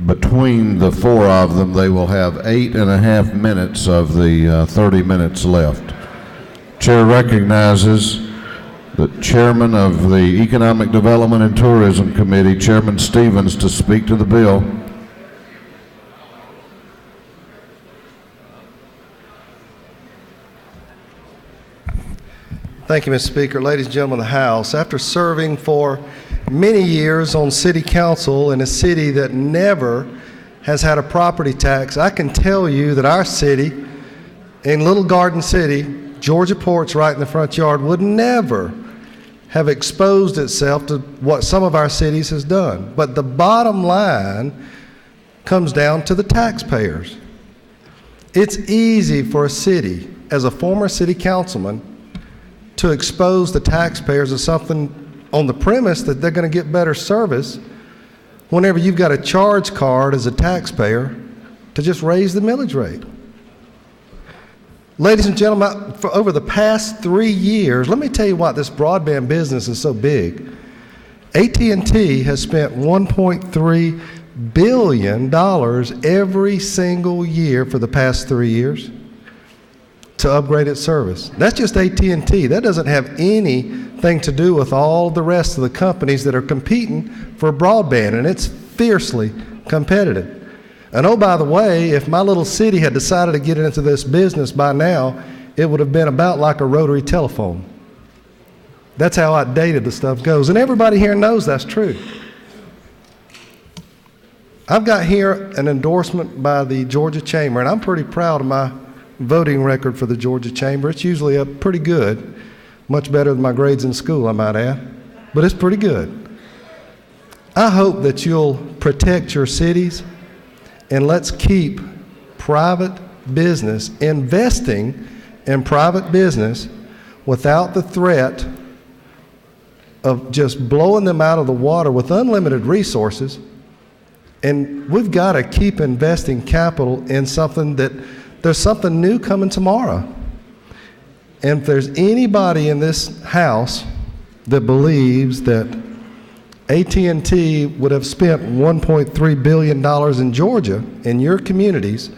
Between the 4 of them, they will have 8.5 minutes of the 30 minutes left. Chair recognizes the Chairman of the Economic Development and Tourism Committee, Chairman Stevens, to speak to the bill. Thank you, Mr. Speaker. Ladies and gentlemen of the House, after serving for many years on City Council in a city that never has had a property tax, I can tell you that our city, in Little Garden City, Georgia Port's right in the front yard, would never have exposed itself to what some of our cities has done. But the bottom line comes down to the taxpayers. It's easy for a city, as a former city councilman, to expose the taxpayers of something on the premise that they're going to get better service whenever you've got a charge card as a taxpayer to just raise the millage rate. Ladies and gentlemen, for over the past 3 years, let me tell you why this broadband business is so big. AT&T has spent $1.3 billion every single year for the past 3 years to upgrade its service. That's just AT&T. That doesn't have anything to do with all the rest of the companies that are competing for broadband, and it's fiercely competitive. And oh, by the way, if my little city had decided to get into this business by now, it would have been about like a rotary telephone. That's how outdated the stuff goes. And everybody here knows that's true. I've got here an endorsement by the Georgia Chamber, and I'm pretty proud of my voting record for the Georgia Chamber. It's usually up pretty good, much better than my grades in school, I might add, but it's pretty good. I hope that you'll protect your cities, and let's keep private business investing in private business without the threat of just blowing them out of the water with unlimited resources. And we've got to keep investing capital in something that there's something new coming tomorrow. And if there's anybody in this house that believes that AT&T would have spent $1.3 billion in Georgia, in your communities,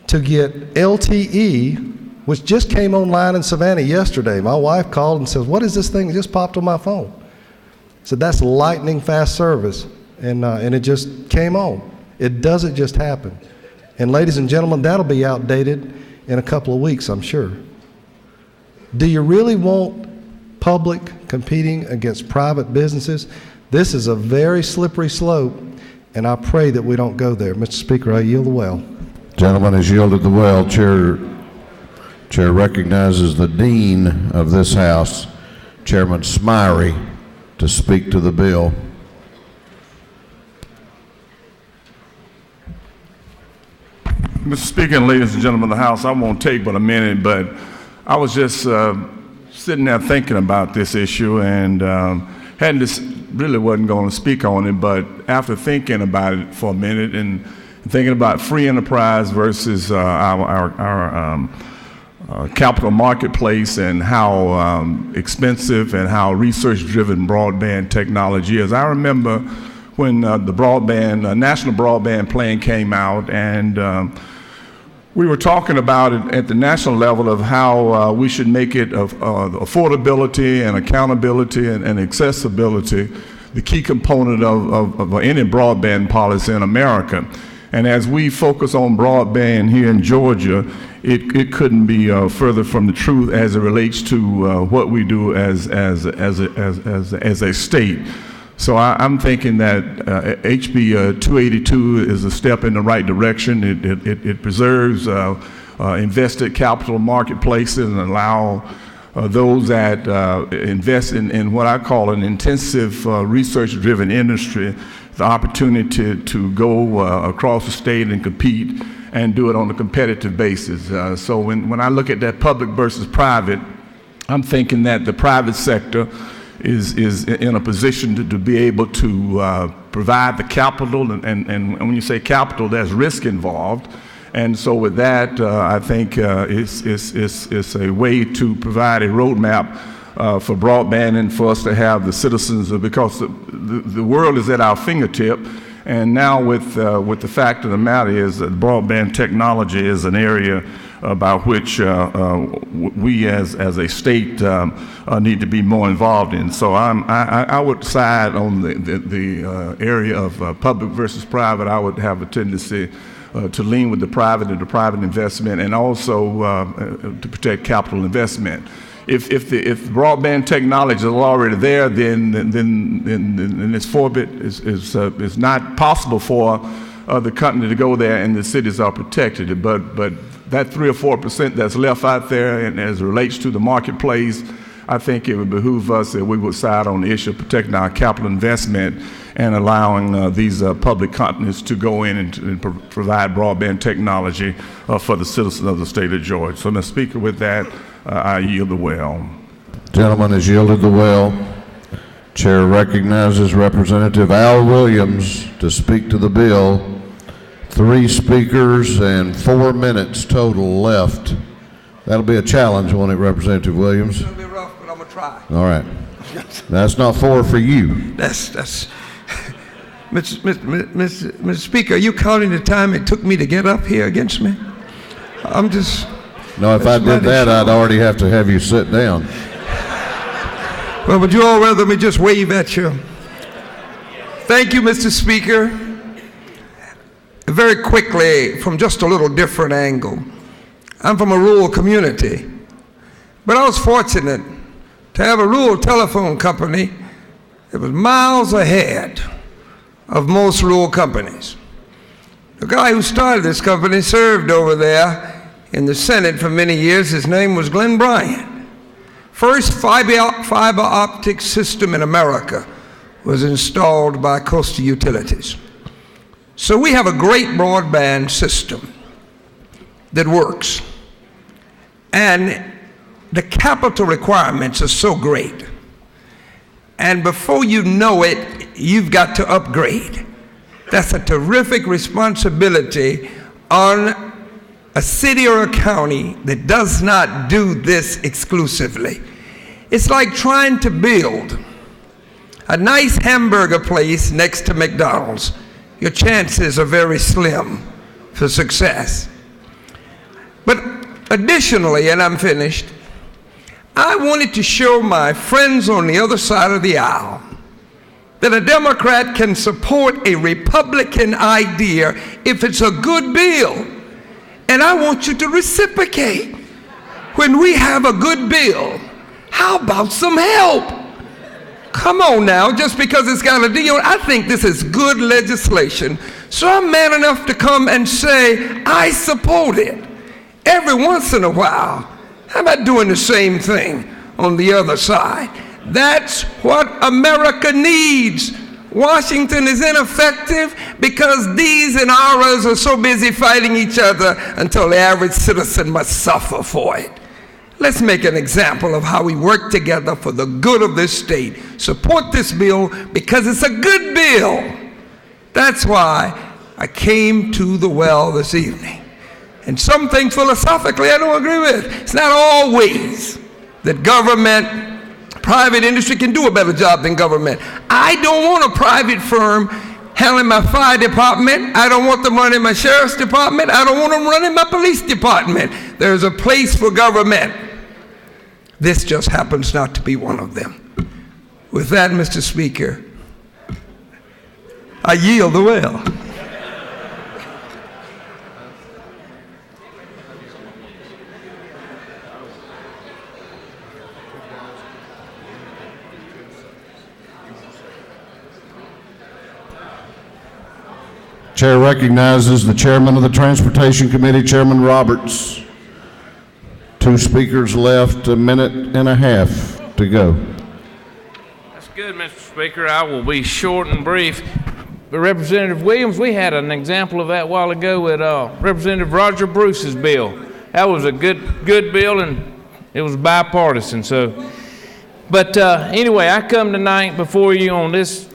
to get LTE, which just came online in Savannah yesterday. My wife called and says, "What is this thing that just popped on my phone?" I said, "That's lightning fast service." And it just came on. It doesn't just happen. And ladies and gentlemen, that'll be outdated in a couple of weeks, I'm sure. Do you really want public competing against private businesses? This is a very slippery slope, and I pray that we don't go there. Mr. Speaker, I yield the well. Gentleman has yielded the well. Chair recognizes the Dean of this House, Chairman Smyrie, to speak to the bill. Mr. Speaker and ladies and gentlemen of the House, I won't take but a minute, but I was just sitting there thinking about this issue and really wasn't going to speak on it, but after thinking about it for a minute and thinking about free enterprise versus our capital marketplace and how expensive and how research-driven broadband technology is, I remember when the national broadband plan came out, and we were talking about it at the national level of how we should make it of affordability and accountability and accessibility the key component of any broadband policy in America. And as we focus on broadband here in Georgia, it couldn't be further from the truth as it relates to what we do as a state. So I'm thinking that HB 282 is a step in the right direction. It preserves invested capital marketplaces and allow those that invest in what I call an intensive research-driven industry the opportunity to go across the state and compete and do it on a competitive basis. So when I look at that public versus private, I'm thinking that the private sector is in a position to be able to provide the capital, and when you say capital, there's risk involved. And so with that, I think it's a way to provide a roadmap for broadband and for us to have the citizens, because the world is at our fingertip. And now with the fact of the matter is that broadband technology is an area about which we as a state need to be more involved in. So I would side on the area of public versus private. I would have a tendency to lean with the private and the private investment, and also to protect capital investment. If broadband technology is already there, then it's forbid. It's not possible for the company to go there, and the cities are protected. But that 3 or 4% that's left out there, and as it relates to the marketplace, I think it would behoove us that we would side on the issue of protecting our capital investment and allowing these public companies to go in and provide broadband technology for the citizens of the state of Georgia. So, Mr. Speaker, with that, I yield the well. Gentleman has yielded the well. Chair recognizes Representative Al Williams to speak to the bill. 3 speakers and 4 minutes total left. That'll be a challenge, won't it, Representative Williams? It's gonna be rough, but I'm gonna try. All right. That's not 4 for you. That's. Mr. Speaker, are you counting the time it took me to get up here against me? I'm just. No, if I did that, I'd already have to have you sit down. Well, would you all rather me just wave at you? Thank you, Mr. Speaker. Very quickly, from just a little different angle. I'm from a rural community, but I was fortunate to have a rural telephone company that was miles ahead of most rural companies. The guy who started this company served over there in the Senate for many years. His name was Glenn Bryant. First fiber optic system in America was installed by Coastal Utilities. So we have a great broadband system that works. And the capital requirements are so great. And before you know it, you've got to upgrade. That's a terrific responsibility on a city or a county that does not do this exclusively. It's like trying to build a nice hamburger place next to McDonald's. Your chances are very slim for success. But additionally, and I'm finished, I wanted to show my friends on the other side of the aisle that a Democrat can support a Republican idea if it's a good bill. And I want you to reciprocate. When we have a good bill, how about some help? Come on now, just because it's got a deal, I think this is good legislation. So I'm man enough to come and say, I support it. Every once in a while, how about doing the same thing on the other side? That's what America needs. Washington is ineffective because these and ours are so busy fighting each other until the average citizen must suffer for it. Let's make an example of how we work together for the good of this state. Support this bill because it's a good bill. That's why I came to the well this evening. And some things philosophically I don't agree with. It's not always that government, private industry can do a better job than government. I don't want a private firm handling my fire department. I don't want them running my sheriff's department. I don't want them running my police department. There's a place for government. This just happens not to be one of them. With that, Mr. Speaker, I yield the well. Chair recognizes the chairman of the Transportation Committee, Chairman Roberts. 2 speakers left, a minute and a half to go. That's good, Mr. Speaker. I will be short and brief. But Representative Williams, we had an example of that a while ago with Representative Roger Bruce's bill. That was a good bill, and it was bipartisan. But anyway, I come tonight before you on this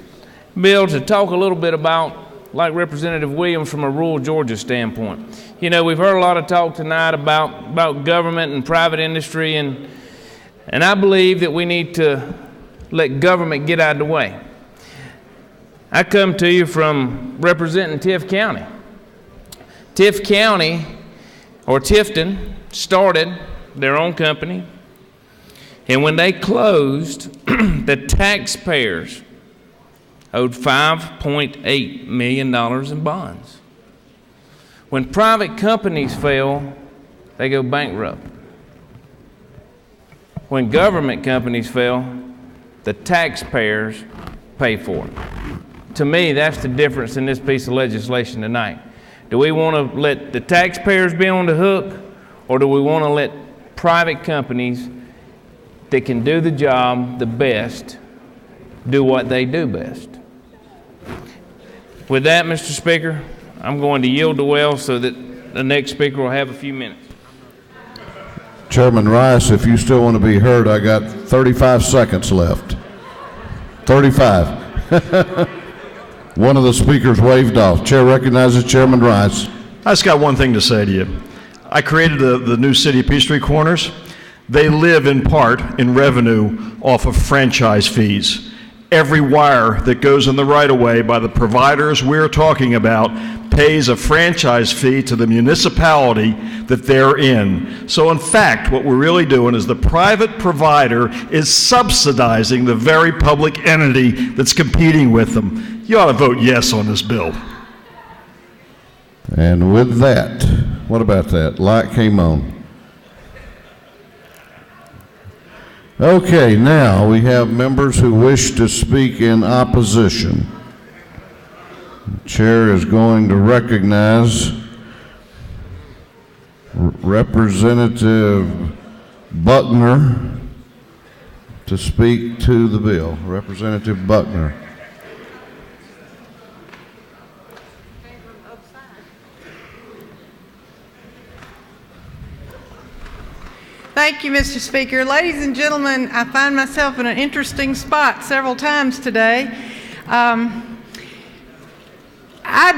bill to talk a little bit about, like Representative Williams, from a rural Georgia standpoint. You know, we've heard a lot of talk tonight about government and private industry, and I believe that we need to let government get out of the way. I come to you from representing Tift County. Tift County, or Tifton, started their own company, and when they closed, the taxpayers owed $5.8 million in bonds. When private companies fail, they go bankrupt. When government companies fail, the taxpayers pay for it. To me, that's the difference in this piece of legislation tonight. Do we want to let the taxpayers be on the hook, or do we want to let private companies that can do the job the best do what they do best? With that, Mr. Speaker, I'm going to yield the well so that the next speaker will have a few minutes. Chairman Rice, if you still want to be heard, I got 35 seconds left. 35. One of the speakers waved off. Chair recognizes Chairman Rice. I just got one thing to say to you. I created the new city of Peachtree Corners. They live in part in revenue off of franchise fees. Every wire that goes in the right-of-way by the providers we're talking about pays a franchise fee to the municipality that they're in. So in fact, what we're really doing is the private provider is subsidizing the very public entity that's competing with them. You ought to vote yes on this bill. And with that, what about that? Light came on. Okay, now we have members who wish to speak in opposition. The chair is going to recognize Representative Buckner to speak to the bill. Representative Buckner. Thank you, Mr. Speaker. Ladies and gentlemen, I find myself in an interesting spot several times today. I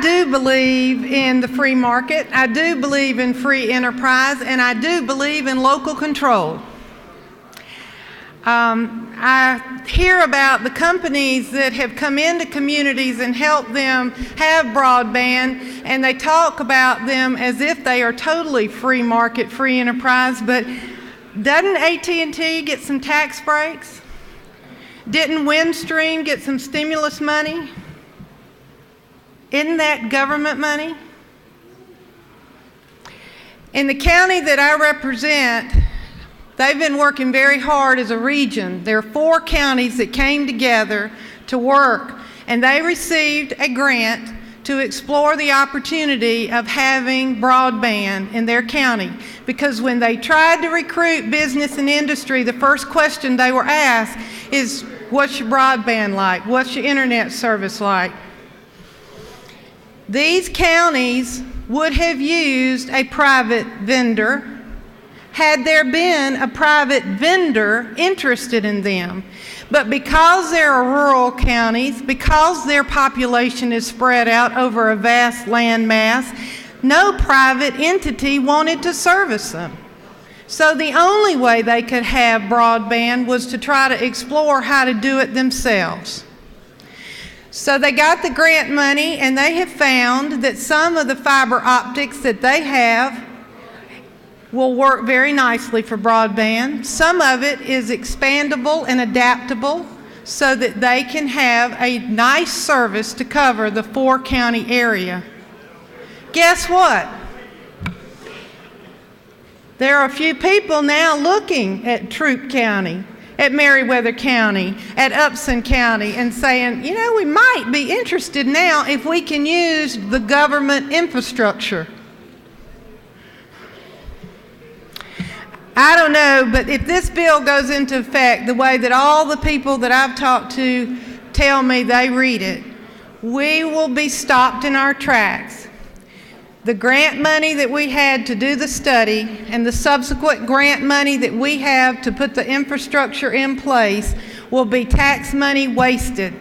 do believe in the free market, I do believe in free enterprise, and I do believe in local control. I hear about the companies that have come into communities and helped them have broadband, and they talk about them as if they are totally free market, free enterprise, but doesn't AT&T get some tax breaks? Didn't Windstream get some stimulus money? Isn't that government money? In the county that I represent, they've been working very hard as a region. There are 4 counties that came together to work, and they received a grant to explore the opportunity of having broadband in their county. Because when they tried to recruit business and industry, the first question they were asked is, what's your broadband like? What's your internet service like? These counties would have used a private vendor had there been a private vendor interested in them. But because there are rural counties, because their population is spread out over a vast land mass, no private entity wanted to service them. So the only way they could have broadband was to try to explore how to do it themselves. So they got the grant money, and they have found that some of the fiber optics that they have will work very nicely for broadband. Some of it is expandable and adaptable so that they can have a nice service to cover the 4-county area. Guess what? There are a few people now looking at Troup County, at Meriwether County, at Upson County, and saying, you know, we might be interested now if we can use the government infrastructure. I don't know, but if this bill goes into effect the way that all the people that I've talked to tell me they read it, we will be stopped in our tracks. The grant money that we had to do the study and the subsequent grant money that we have to put the infrastructure in place will be tax money wasted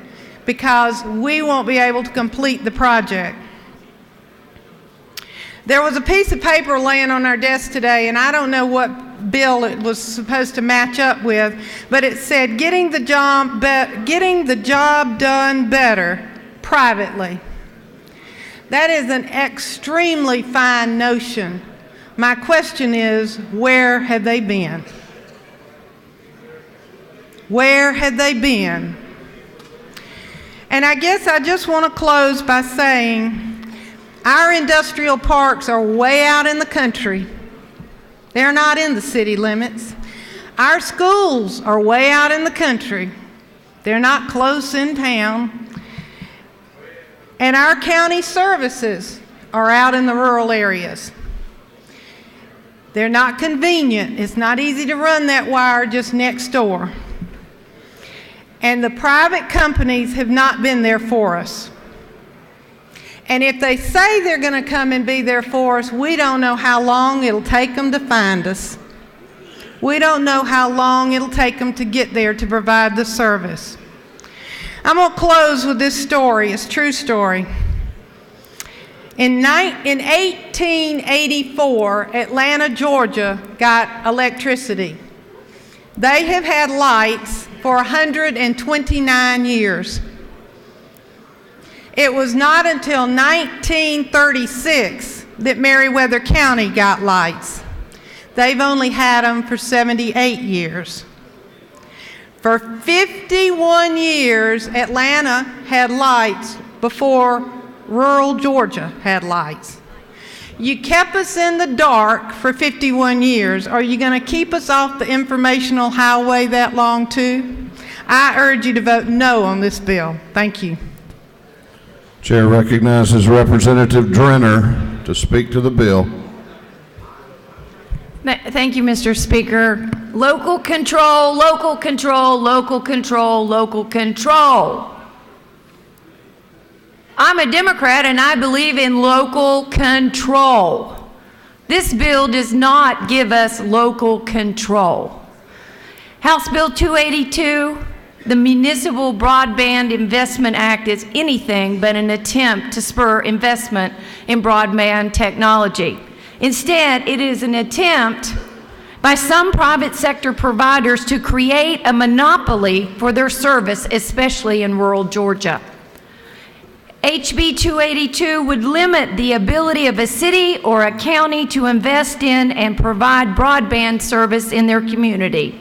because we won't be able to complete the project. There was a piece of paper laying on our desk today, and I don't know what bill it was supposed to match up with, but it said, getting the job done better privately. That is an extremely fine notion. My question is, where have they been? Where have they been? And I guess I just want to close by saying, our industrial parks are way out in the country. They're not in the city limits. Our schools are way out in the country. They're not close in town. And our county services are out in the rural areas. They're not convenient. It's not easy to run that wire just next door. And the private companies have not been there for us. And if they say they're going to come and be there for us, we don't know how long it'll take them to find us. We don't know how long it'll take them to get there to provide the service. I'm going to close with this story. It's a true story. In 1884, Atlanta, Georgia got electricity. They have had lights for 129 years. It was not until 1936 that Meriwether County got lights. They've only had them for 78 years. For 51 years, Atlanta had lights before rural Georgia had lights. You kept us in the dark for 51 years. Are you going to keep us off the informational highway that long too? I urge you to vote no on this bill. Thank you. Chair recognizes Representative Drenner to speak to the bill. Thank you, Mr. Speaker. Local control, local control, local control, local control. I'm a Democrat and I believe in local control. This bill does not give us local control. House Bill 282, the Municipal Broadband Investment Act, is anything but an attempt to spur investment in broadband technology. Instead, it is an attempt by some private sector providers to create a monopoly for their service, especially in rural Georgia. HB 282 would limit the ability of a city or a county to invest in and provide broadband service in their community.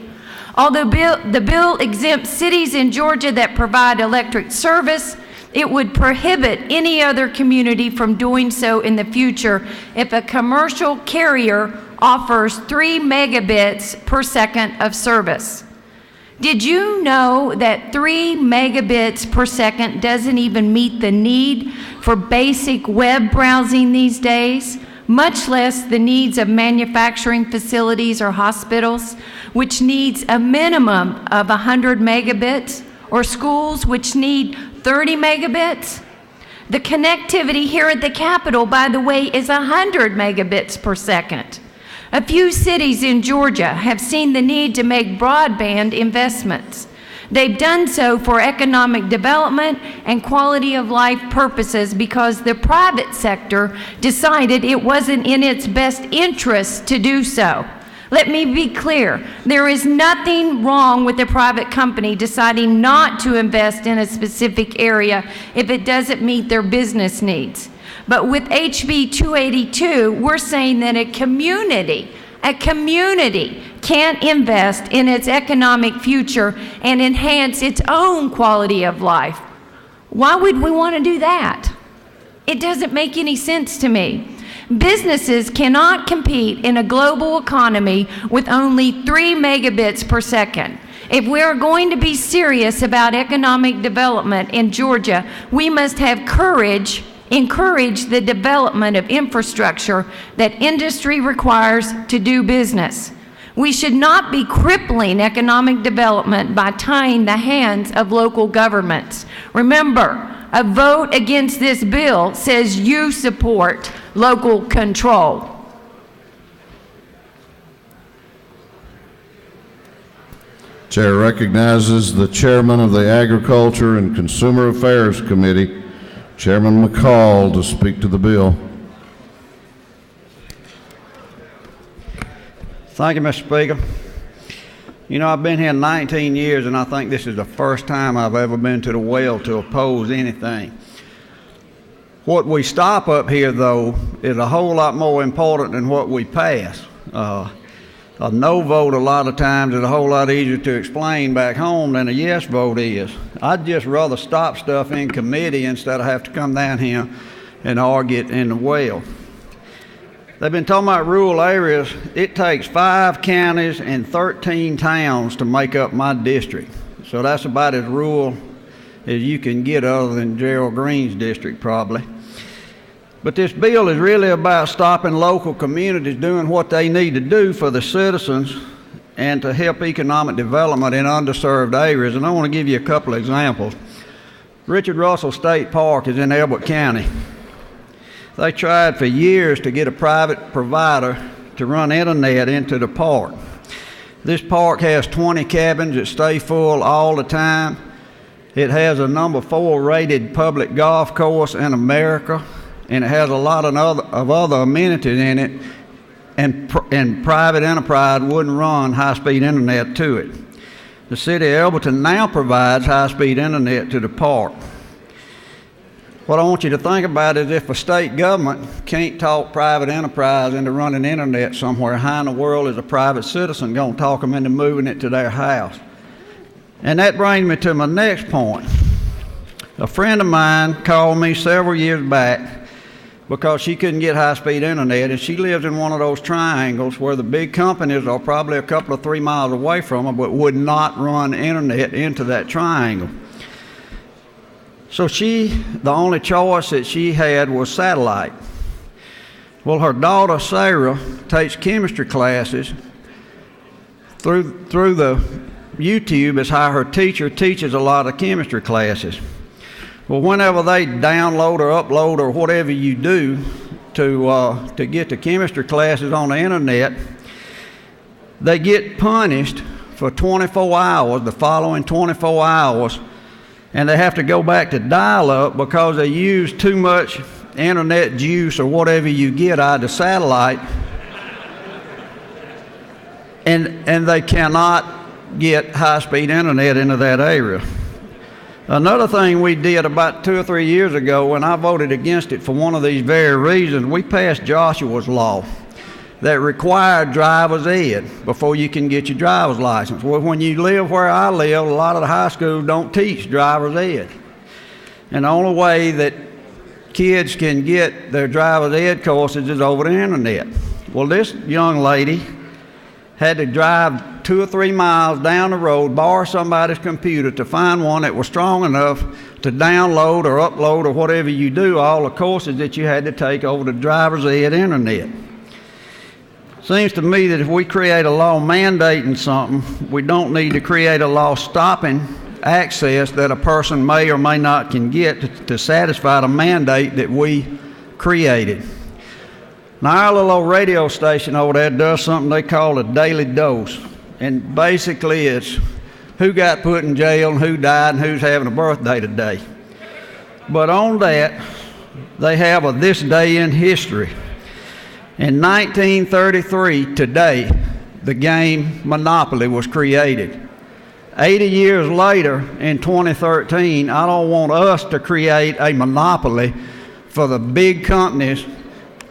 Although the bill exempts cities in Georgia that provide electric service, it would prohibit any other community from doing so in the future if a commercial carrier offers 3 megabits per second of service. Did you know that 3 megabits per second doesn't even meet the need for basic web browsing these days, much less the needs of manufacturing facilities or hospitals, which needs a minimum of 100 megabits, or schools which need 30 megabits? The connectivity here at the Capitol, by the way, is 100 megabits per second. A few cities in Georgia have seen the need to make broadband investments. They've done so for economic development and quality of life purposes because the private sector decided it wasn't in its best interest to do so. Let me be clear, there is nothing wrong with a private company deciding not to invest in a specific area if it doesn't meet their business needs. But with HB 282, we're saying that a community can't invest in its economic future and enhance its own quality of life. Why would we want to do that? It doesn't make any sense to me. Businesses cannot compete in a global economy with only 3 megabits per second. If we are going to be serious about economic development in Georgia, we must have encourage the development of infrastructure that industry requires to do business. We should not be crippling economic development by tying the hands of local governments. Remember, a vote against this bill says you support local control. Chair recognizes the chairman of the Agriculture and Consumer Affairs Committee, Chairman McCall, to speak to the bill. Thank you, Mr. Speaker. You know, I've been here 19 years, and I think this is the first time I've ever been to the well to oppose anything. What we stop up here, though, is a whole lot more important than what we pass. A no vote a lot of times is a whole lot easier to explain back home than a yes vote is. I'd just rather stop stuff in committee instead of have to come down here and argue it in the well. They've been talking about rural areas. It takes 5 counties and 13 towns to make up my district. So that's about as rural as you can get other than Gerald Green's district probably. But this bill is really about stopping local communities doing what they need to do for the citizens and to help economic development in underserved areas. And I want to give you a couple of examples. Richard Russell State Park is in Elbert County. They tried for years to get a private provider to run internet into the park. This park has 20 cabins that stay full all the time. It has a number 4 rated public golf course in America, and it has a lot of other amenities in it, and private enterprise wouldn't run high-speed internet to it. The city of Elberton now provides high-speed internet to the park. What I want you to think about is if a state government can't talk private enterprise into running internet somewhere, how in the world is a private citizen going to talk them into moving it to their house? And that brings me to my next point. A friend of mine called me several years back because she couldn't get high-speed internet, and she lives in one of those triangles where the big companies are probably a couple of 3 miles away from her, but would not run internet into that triangle. So the only choice that she had was satellite. Well, her daughter, Sarah, takes chemistry classes. Through the YouTube is how her teacher teaches a lot of chemistry classes. Well, whenever they download or upload or whatever you do to get the chemistry classes on the internet, they get punished for 24 hours, the following 24 hours, and they have to go back to dial-up because they use too much internet juice or whatever you get out of the satellite, and they cannot get high-speed internet into that area. Another thing we did about 2 or 3 years ago, when I voted against it for one of these very reasons, we passed Joshua's Law that required driver's ed before you can get your driver's license. Well, when you live where I live, a lot of the high schools don't teach driver's ed. And the only way that kids can get their driver's ed courses is over the internet. Well, this young lady had to drive 2 or 3 miles down the road, borrow somebody's computer to find one that was strong enough to download or upload or whatever you do, all the courses that you had to take over the driver's ed internet. Seems to me that if we create a law mandating something, we don't need to create a law stopping access that a person may or may not can get to satisfy the mandate that we created. Now, our little old radio station over there does something they call a daily dose. And basically it's who got put in jail and who died and who's having a birthday today. But on that, they have a this day in history. In 1933, today, the game Monopoly was created. 80 years later, in 2013, I don't want us to create a monopoly for the big companies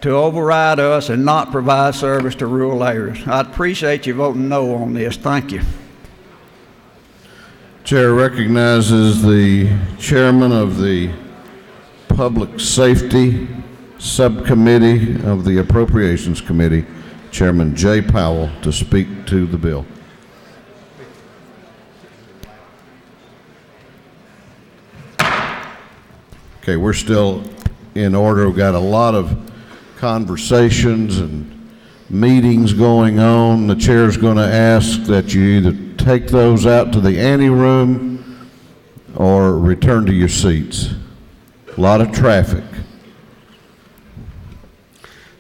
to override us and not provide service to rural areas. I'd appreciate you voting no on this. Thank you. Chair recognizes the chairman of the Public Safety Subcommittee of the Appropriations Committee, Chairman Jay Powell, to speak to the bill. Okay, we're still in order. We've got a lot of conversations and meetings going on. The chair's going to ask that you either take those out to the anteroom or return to your seats. A lot of traffic.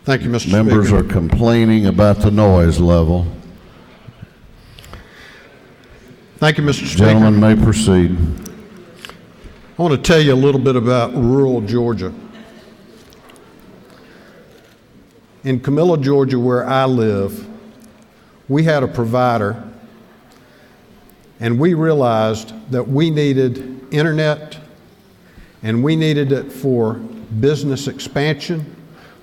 Thank you, Mr. Members Speaker. are complaining about the noise level. Thank you, Mr. Speaker. Gentlemen may proceed. I want to tell you a little bit about rural Georgia. In Camilla, Georgia, where I live, we had a provider, and we realized that we needed internet, and we needed it for business expansion,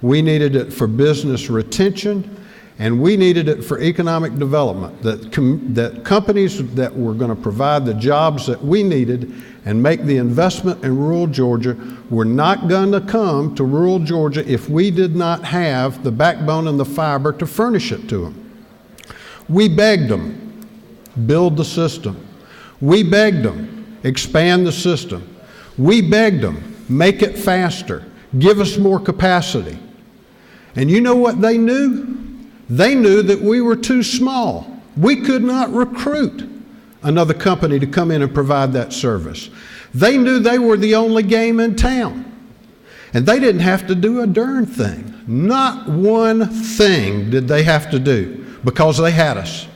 we needed it for business retention, and we needed it for economic development, that companies that were going to provide the jobs that we needed and make the investment in rural Georgia were not going to come to rural Georgia if we did not have the backbone and the fiber to furnish it to them. We begged them, build the system. We begged them, expand the system. We begged them, make it faster, give us more capacity. And you know what they knew? They knew that we were too small. We could not recruit another company to come in and provide that service. They knew they were the only game in town. And they didn't have to do a darn thing. Not one thing did they have to do because they had us.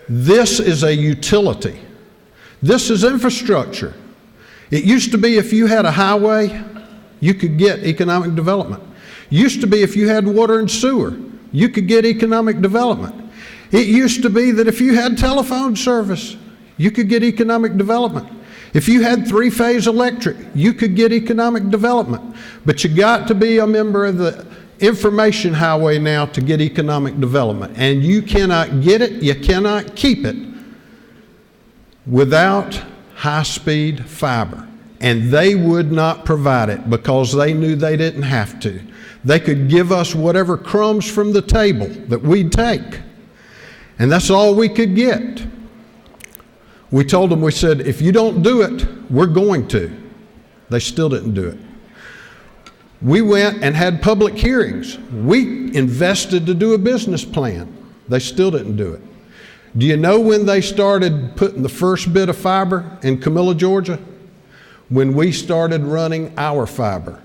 This is a utility. This is infrastructure. It used to be if you had a highway, you could get economic development. Used to be if you had water and sewer, you could get economic development. It used to be that if you had telephone service, you could get economic development. If you had three-phase electric, you could get economic development. But you got to be a member of the information highway now to get economic development. And you cannot get it, you cannot keep it without high-speed fiber. and they would not provide it because they knew they didn't have to. They could give us whatever crumbs from the table that we'd take, and that's all we could get. We told them, we said, if you don't do it, we're going to. They still didn't do it. We went and had public hearings. We invested to do a business plan. They still didn't do it. Do you know when they started putting the first bit of fiber in Camilla, Georgia? When we started running our fiber.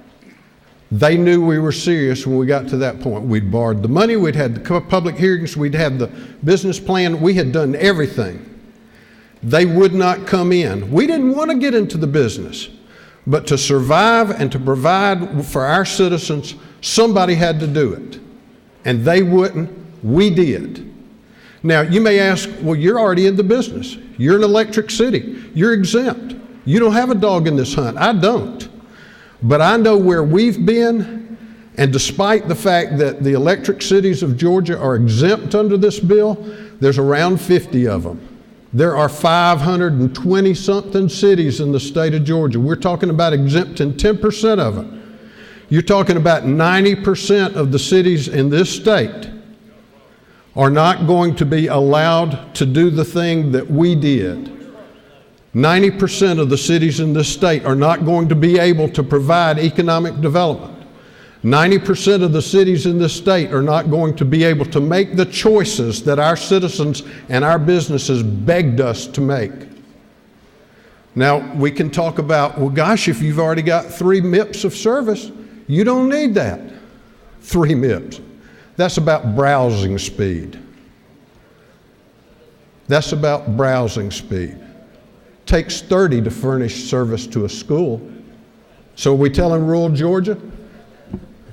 They knew we were serious when we got to that point. We'd borrowed the money, we'd had the public hearings, we'd had the business plan, we had done everything. They would not come in. We didn't want to get into the business, but to survive and to provide for our citizens, somebody had to do it. And they wouldn't, we did. Now, you may ask, well, you're already in the business. You're an electric city. You're exempt. You don't have a dog in this hunt. I don't. But I know where we've been, and despite the fact that the electric cities of Georgia are exempt under this bill, there's around 50 of them. There are 520-something cities in the state of Georgia. We're talking about exempting 10% of them. You're talking about 90% of the cities in this state are not going to be allowed to do the thing that we did. 90% of the cities in this state are not going to be able to provide economic development. 90% of the cities in this state are not going to be able to make the choices that our citizens and our businesses begged us to make. Now, we can talk about, well, gosh, if you've already got 3 MIPS of service, you don't need that. 3 MIPS. That's about browsing speed. That's about browsing speed. Takes 30 to furnish service to a school. So we telling rural Georgia,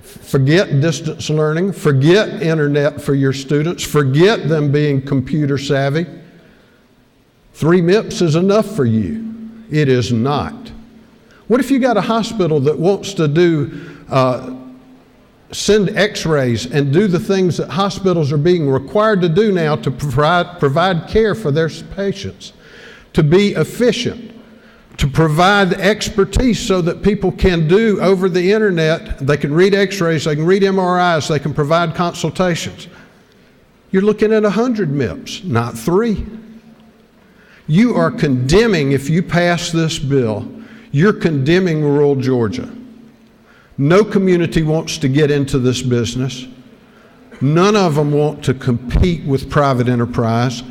forget distance learning, forget internet for your students, forget them being computer savvy. 3 MIPS is enough for you. It is not. What if you got a hospital that wants to do, send x-rays and do the things that hospitals are being required to do now to provide care for their patients? To be efficient, to provide the expertise so that people can do over the internet, they can read x-rays, they can read MRIs, they can provide consultations. You're looking at 100 MIPS, not 3. You are condemning, if you pass this bill, you're condemning rural Georgia. No community wants to get into this business. None of them want to compete with private enterprise,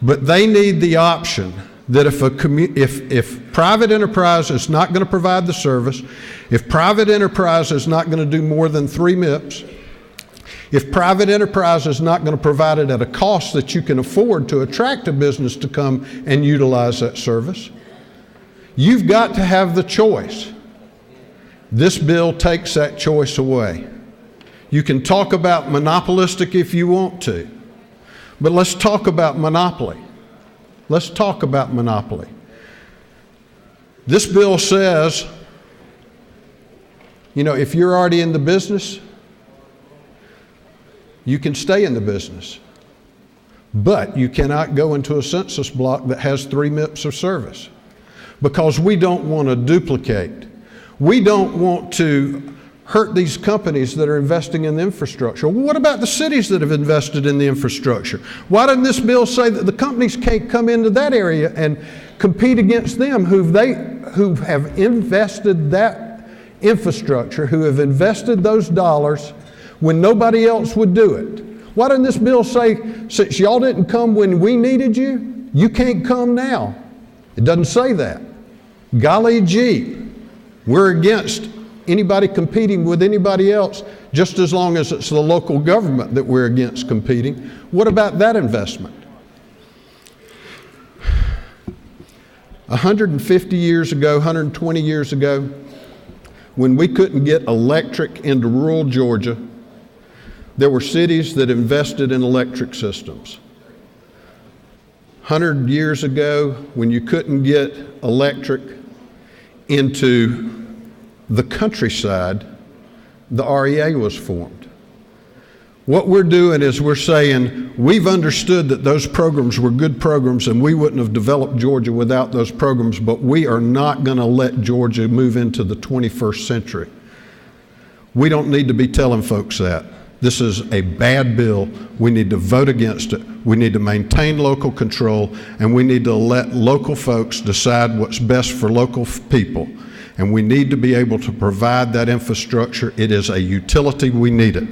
but they need the option that if private enterprise is not going to provide the service, if private enterprise is not going to do more than 3 MIPS, if private enterprise is not going to provide it at a cost that you can afford to attract a business to come and utilize that service, you've got to have the choice. This bill takes that choice away. You can talk about monopolistic if you want to, but let's talk about monopoly. Let's talk about monopoly. This bill says, you know, if you're already in the business, you can stay in the business. But you cannot go into a census block that has 3 MIPS of service because we don't want to duplicate. We don't want to hurt these companies that are investing in the infrastructure. Well, what about the cities that have invested in the infrastructure? Why didn't this bill say that the companies can't come into that area and compete against them who have invested that infrastructure, who have invested those dollars when nobody else would do it? Why didn't this bill say, since y'all didn't come when we needed you, you can't come now? It doesn't say that. Golly gee, we're against anybody competing with anybody else, just as long as it's the local government that we're against competing. What about that investment? 150 years ago, 120 years ago, when we couldn't get electric into rural Georgia, there were cities that invested in electric systems. 100 years ago, when you couldn't get electric into the countryside, the REA was formed. What we're doing is we're saying we've understood that those programs were good programs and we wouldn't have developed Georgia without those programs, but we are not going to let Georgia move into the 21st century. We don't need to be telling folks that. This is a bad bill. We need to vote against it. We need to maintain local control, and we need to let local folks decide what's best for local people. And we need to be able to provide that infrastructure. It is a utility. We need it.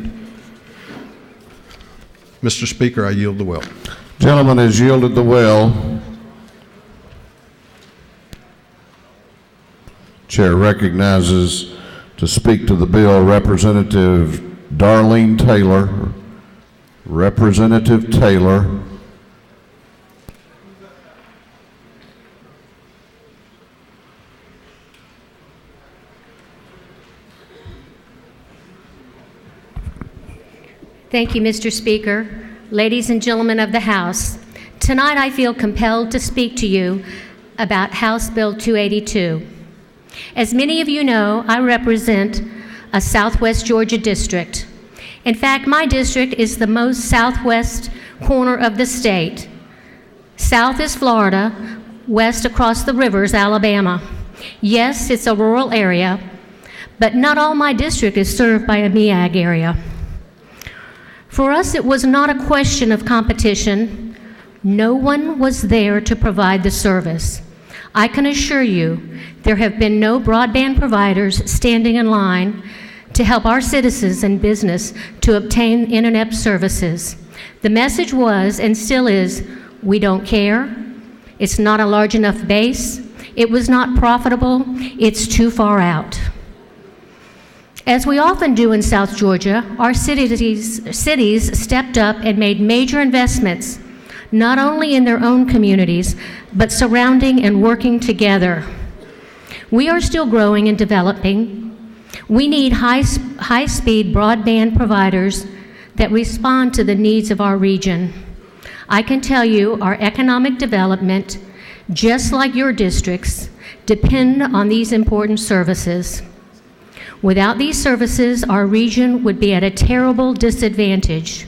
Mr. Speaker, I yield the well. Gentleman has yielded the well. Chair recognizes to speak to the bill Representative Darlene Taylor. Representative Taylor. Thank you, Mr. Speaker. Ladies and gentlemen of the House, tonight I feel compelled to speak to you about House Bill 282. As many of you know, I represent a Southwest Georgia district. In fact, my district is the most southwest corner of the state. South is Florida, west across the river is Alabama. Yes, it's a rural area, but not all my district is served by a MEAG area. For us, it was not a question of competition. No one was there to provide the service. I can assure you, there have been no broadband providers standing in line to help our citizens and business to obtain internet services. The message was, and still is, we don't care. It's not a large enough base. It was not profitable. It's too far out. As we often do in South Georgia, our cities stepped up and made major investments, not only in their own communities, but surrounding and working together. We are still growing and developing. We need high-speed broadband providers that respond to the needs of our region. I can tell you our economic development, just like your districts, depend on these important services. Without these services, our region would be at a terrible disadvantage.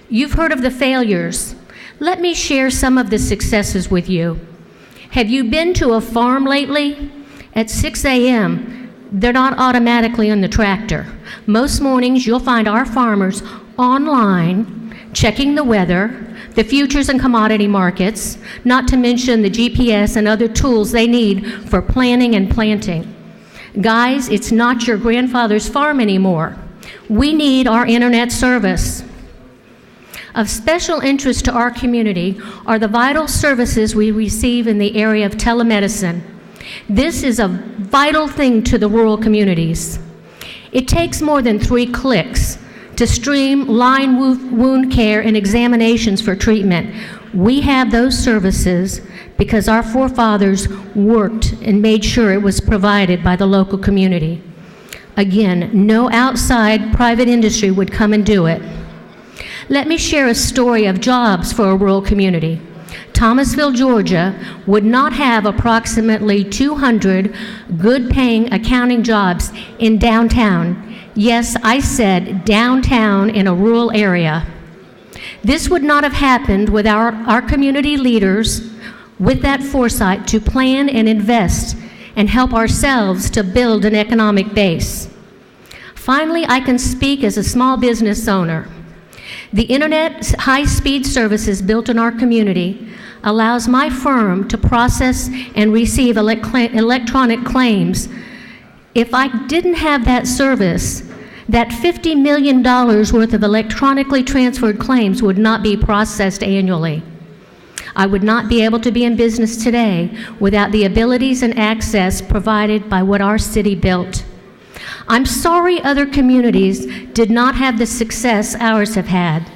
You've heard of the failures. Let me share some of the successes with you. Have you been to a farm lately? At 6 a.m., they're not automatically on the tractor. Most mornings, you'll find our farmers online, checking the weather, the futures and commodity markets, not to mention the GPS and other tools they need for planning and planting. Guys, it's not your grandfather's farm anymore. We need our internet service. Of special interest to our community are the vital services we receive in the area of telemedicine. This is a vital thing to the rural communities. It takes more than 3 clicks to streamline wound care and examinations for treatment. We have those services because our forefathers worked and made sure it was provided by the local community. Again, no outside private industry would come and do it. Let me share a story of jobs for a rural community. Thomasville, Georgia would not have approximately 200 good-paying accounting jobs in downtown. Yes, I said downtown in a rural area. This would not have happened without our community leaders with that foresight to plan and invest and help ourselves to build an economic base. Finally, I can speak as a small business owner. The internet high-speed services built in our community allows my firm to process and receive electronic claims. If I didn't have that service, that $50 million worth of electronically transferred claims would not be processed annually. I would not be able to be in business today without the abilities and access provided by what our city built. I'm sorry other communities did not have the success ours have had.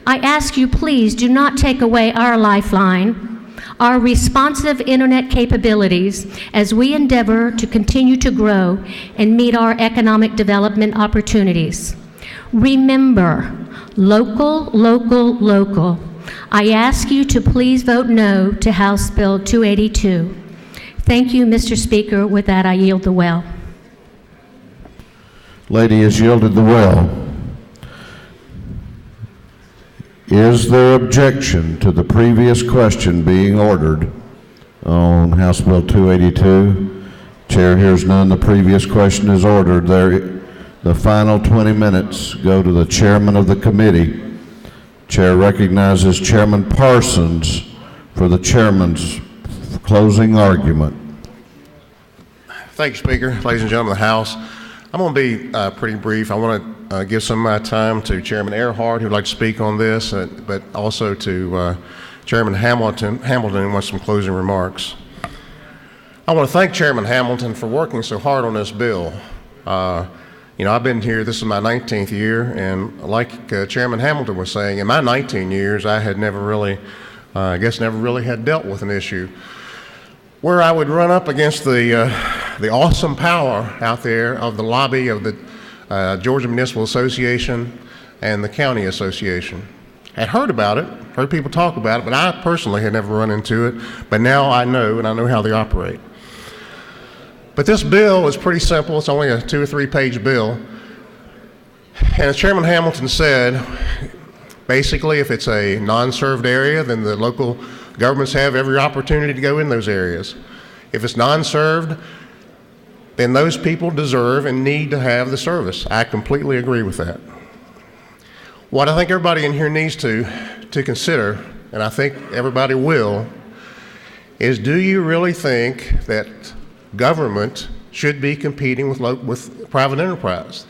I ask you, please do not take away our lifeline, our responsive internet capabilities as we endeavor to continue to grow and meet our economic development opportunities. Remember, local, local, local. I ask you to please vote no to House Bill 282. Thank you, Mr. Speaker. With that, I yield the well. Lady has yielded the well. Is there objection to the previous question being ordered on House Bill 282? Chair hears none. The previous question is ordered. The final 20 minutes go to the chairman of the committee. Chair recognizes Chairman Parsons for the chairman's closing argument. Thank you, Speaker. Ladies and gentlemen of the House, I'm going to be pretty brief. I want to give some of my time to Chairman Earhart, who would like to speak on this, but also to Chairman Hamilton, who wants some closing remarks. I want to thank Chairman Hamilton for working so hard on this bill. You know, I've been here, this is my 19th year, and like Chairman Hamilton was saying, in my 19 years, I had never really, never really had dealt with an issue where I would run up against the awesome power out there of the lobby of the Georgia Municipal Association and the County Association. Had heard about it, heard people talk about it, but I personally had never run into it, but now I know, and I know how they operate. But this bill is pretty simple. It's only a 2 or 3 page bill. And as Chairman Hamilton said, basically if it's a non-served area, then the local governments have every opportunity to go in those areas. If it's non-served, then those people deserve and need to have the service. I completely agree with that. What I think everybody in here needs to consider, and I think everybody will, is do you really think that government should be competing with private enterprise?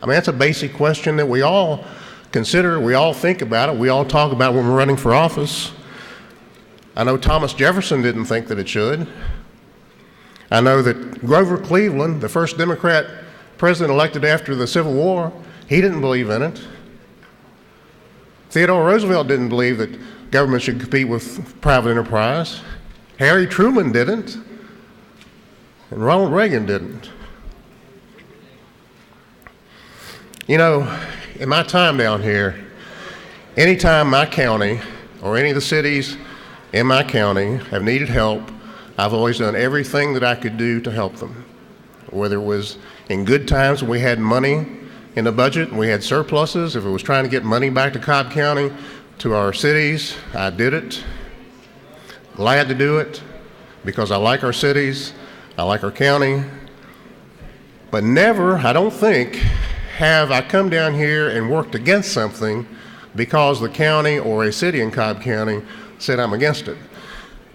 I mean, that's a basic question that we all consider, we all think about it, we all talk about when we're running for office. I know Thomas Jefferson didn't think that it should. I know that Grover Cleveland, the first Democrat president elected after the Civil War, he didn't believe in it. Theodore Roosevelt didn't believe that government should compete with private enterprise. Harry Truman didn't. And Ronald Reagan didn't. You know, in my time down here, anytime my county or any of the cities in my county have needed help, I've always done everything that I could do to help them. Whether it was in good times when we had money in the budget and we had surpluses, if it was trying to get money back to Cobb County, to our cities, I did it. Glad to do it because I like our cities, I like our county, but never, I don't think, have I come down here and worked against something because the county or a city in Cobb County said I'm against it.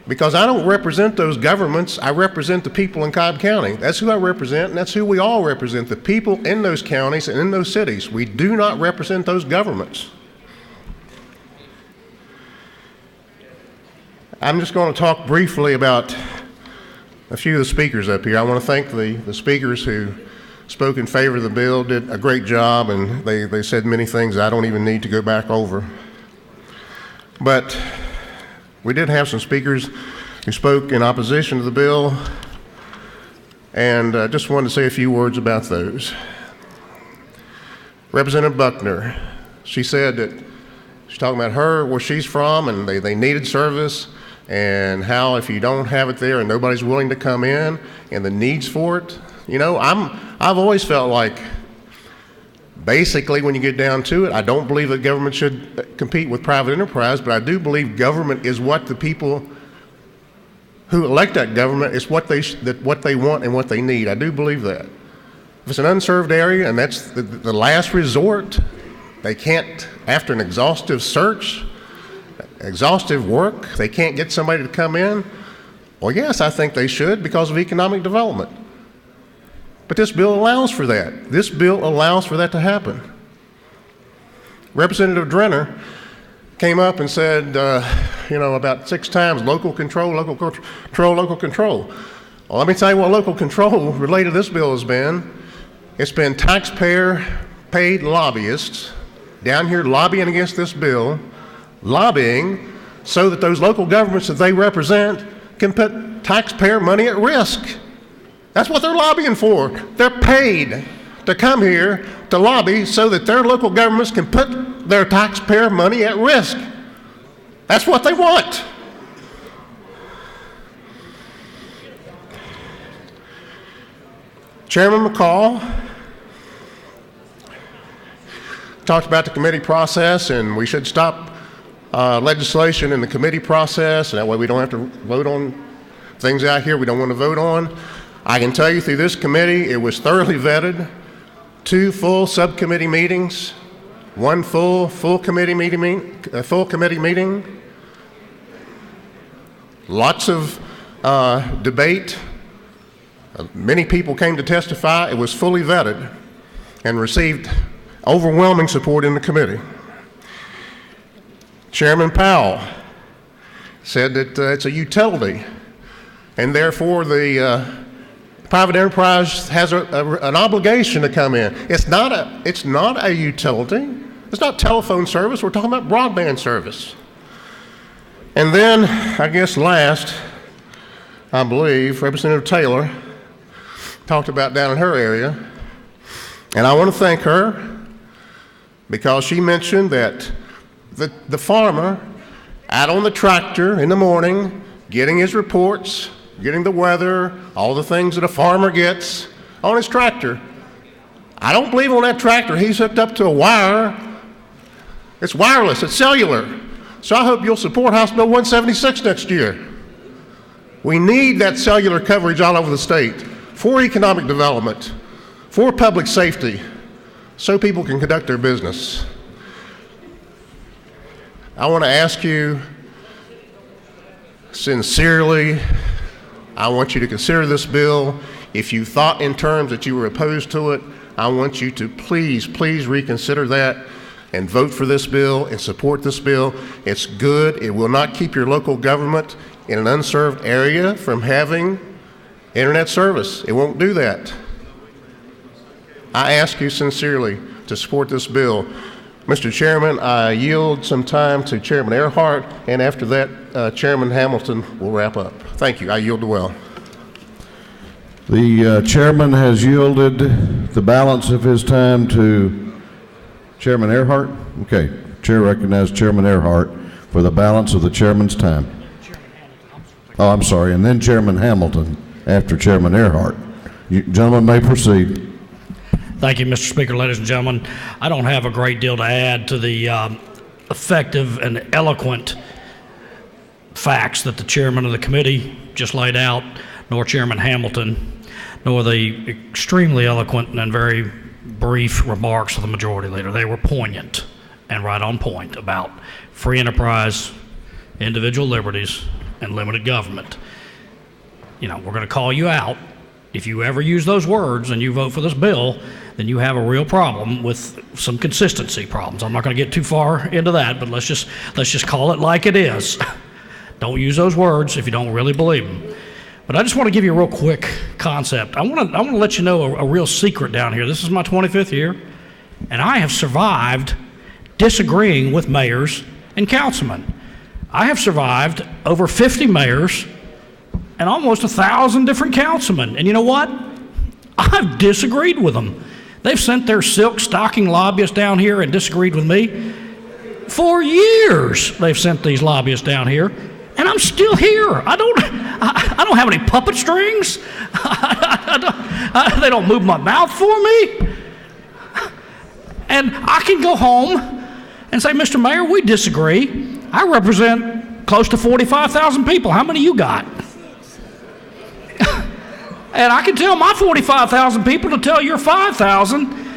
Because I don't represent those governments, I represent the people in Cobb County. That's who I represent, and that's who we all represent, the people in those counties and in those cities. We do not represent those governments. I'm just going to talk briefly about a few of the speakers up here. I want to thank the speakers who spoke in favor of the bill, did a great job, and they said many things I don't even need to go back over. But we did have some speakers who spoke in opposition to the bill, and I just wanted to say a few words about those. Representative Buckner, she said that she's talking about where she's from, and they needed service, and how if you don't have it there and nobody's willing to come in, and the needs for it. You know, I've always felt like, basically, when you get down to it, I don't believe that government should compete with private enterprise, but I do believe government is what the people who elect that government is what they want and what they need. I do believe that. If it's an unserved area and that's the last resort, they can't, after an exhaustive search, exhaustive work, they can't get somebody to come in. Well, yes, I think they should because of economic development. But this bill allows for that. This bill allows for that to happen. Representative Drenner came up and said, about 6 times, local control, local control, local control. Well, let me tell you what local control related to this bill has been. It's been taxpayer-paid lobbyists down here lobbying against this bill, lobbying so that those local governments that they represent can put taxpayer money at risk. That's what they're lobbying for. They're paid to come here to lobby so that their local governments can put their taxpayer money at risk. That's what they want. Chairman McCall, talked about the committee process, and we should stop legislation in the committee process, and that way we don't have to vote on things out here we don't want to vote on. I can tell you through this committee, it was thoroughly vetted. 2 full subcommittee meetings, 1 full committee meeting. Lots of debate. Many people came to testify. It was fully vetted and received overwhelming support in the committee. Chairman Powell said that it's a utility, and therefore the private enterprise has an obligation to come in. It's not a utility. It's not telephone service. We're talking about broadband service. And then, I guess last, I believe, Representative Taylor talked about down in her area. And I want to thank her because she mentioned that the farmer out on the tractor in the morning, getting his reports, getting the weather, all the things that a farmer gets on his tractor. I don't believe on that tractor he's hooked up to a wire. It's wireless, it's cellular. So I hope you'll support House Bill 176 next year. We need that cellular coverage all over the state for economic development, for public safety, so people can conduct their business. I want to ask you sincerely, I want you to consider this bill. If you thought in terms that you were opposed to it, I want you to please reconsider that and vote for this bill and support this bill. It's good. It will not keep your local government in an unserved area from having internet service. It won't do that. I ask you sincerely to support this bill. Mr. Chairman, I yield some time to Chairman Earhart, and after that, Chairman Hamilton will wrap up. Thank you. I yield the well. The chairman has yielded the balance of his time to Chairman Earhart. Okay, Chair recognizes Chairman Earhart for the balance of the chairman's time. Oh, I'm sorry, and then Chairman Hamilton after Chairman Earhart. You gentlemen may proceed. Thank you, Mr. Speaker. Ladies and gentlemen, I don't have a great deal to add to the effective and eloquent facts that the chairman of the committee just laid out, nor Chairman Hamilton, nor the extremely eloquent and very brief remarks of the majority leader. They were poignant and right on point about free enterprise, individual liberties, and limited government. You know, we're going to call you out. If you ever use those words and you vote for this bill, then you have a real problem with some consistency problems. I'm not going to get too far into that, but let's just call it like it is. Don't use those words if you don't really believe them. But I just want to give you a real quick concept. I want to let you know a real secret down here. This is my 25th year, and I have survived disagreeing with mayors and councilmen. I have survived over 50 mayors and almost 1,000 different councilmen. And you know what? I've disagreed with them. They've sent their silk stocking lobbyists down here and disagreed with me. For years, they've sent these lobbyists down here, and I'm still here. I don't have any puppet strings. They don't move my mouth for me. And I can go home and say, Mr. Mayor, we disagree. I represent close to 45,000 people. How many you got? And I can tell my 45,000 people to tell your 5,000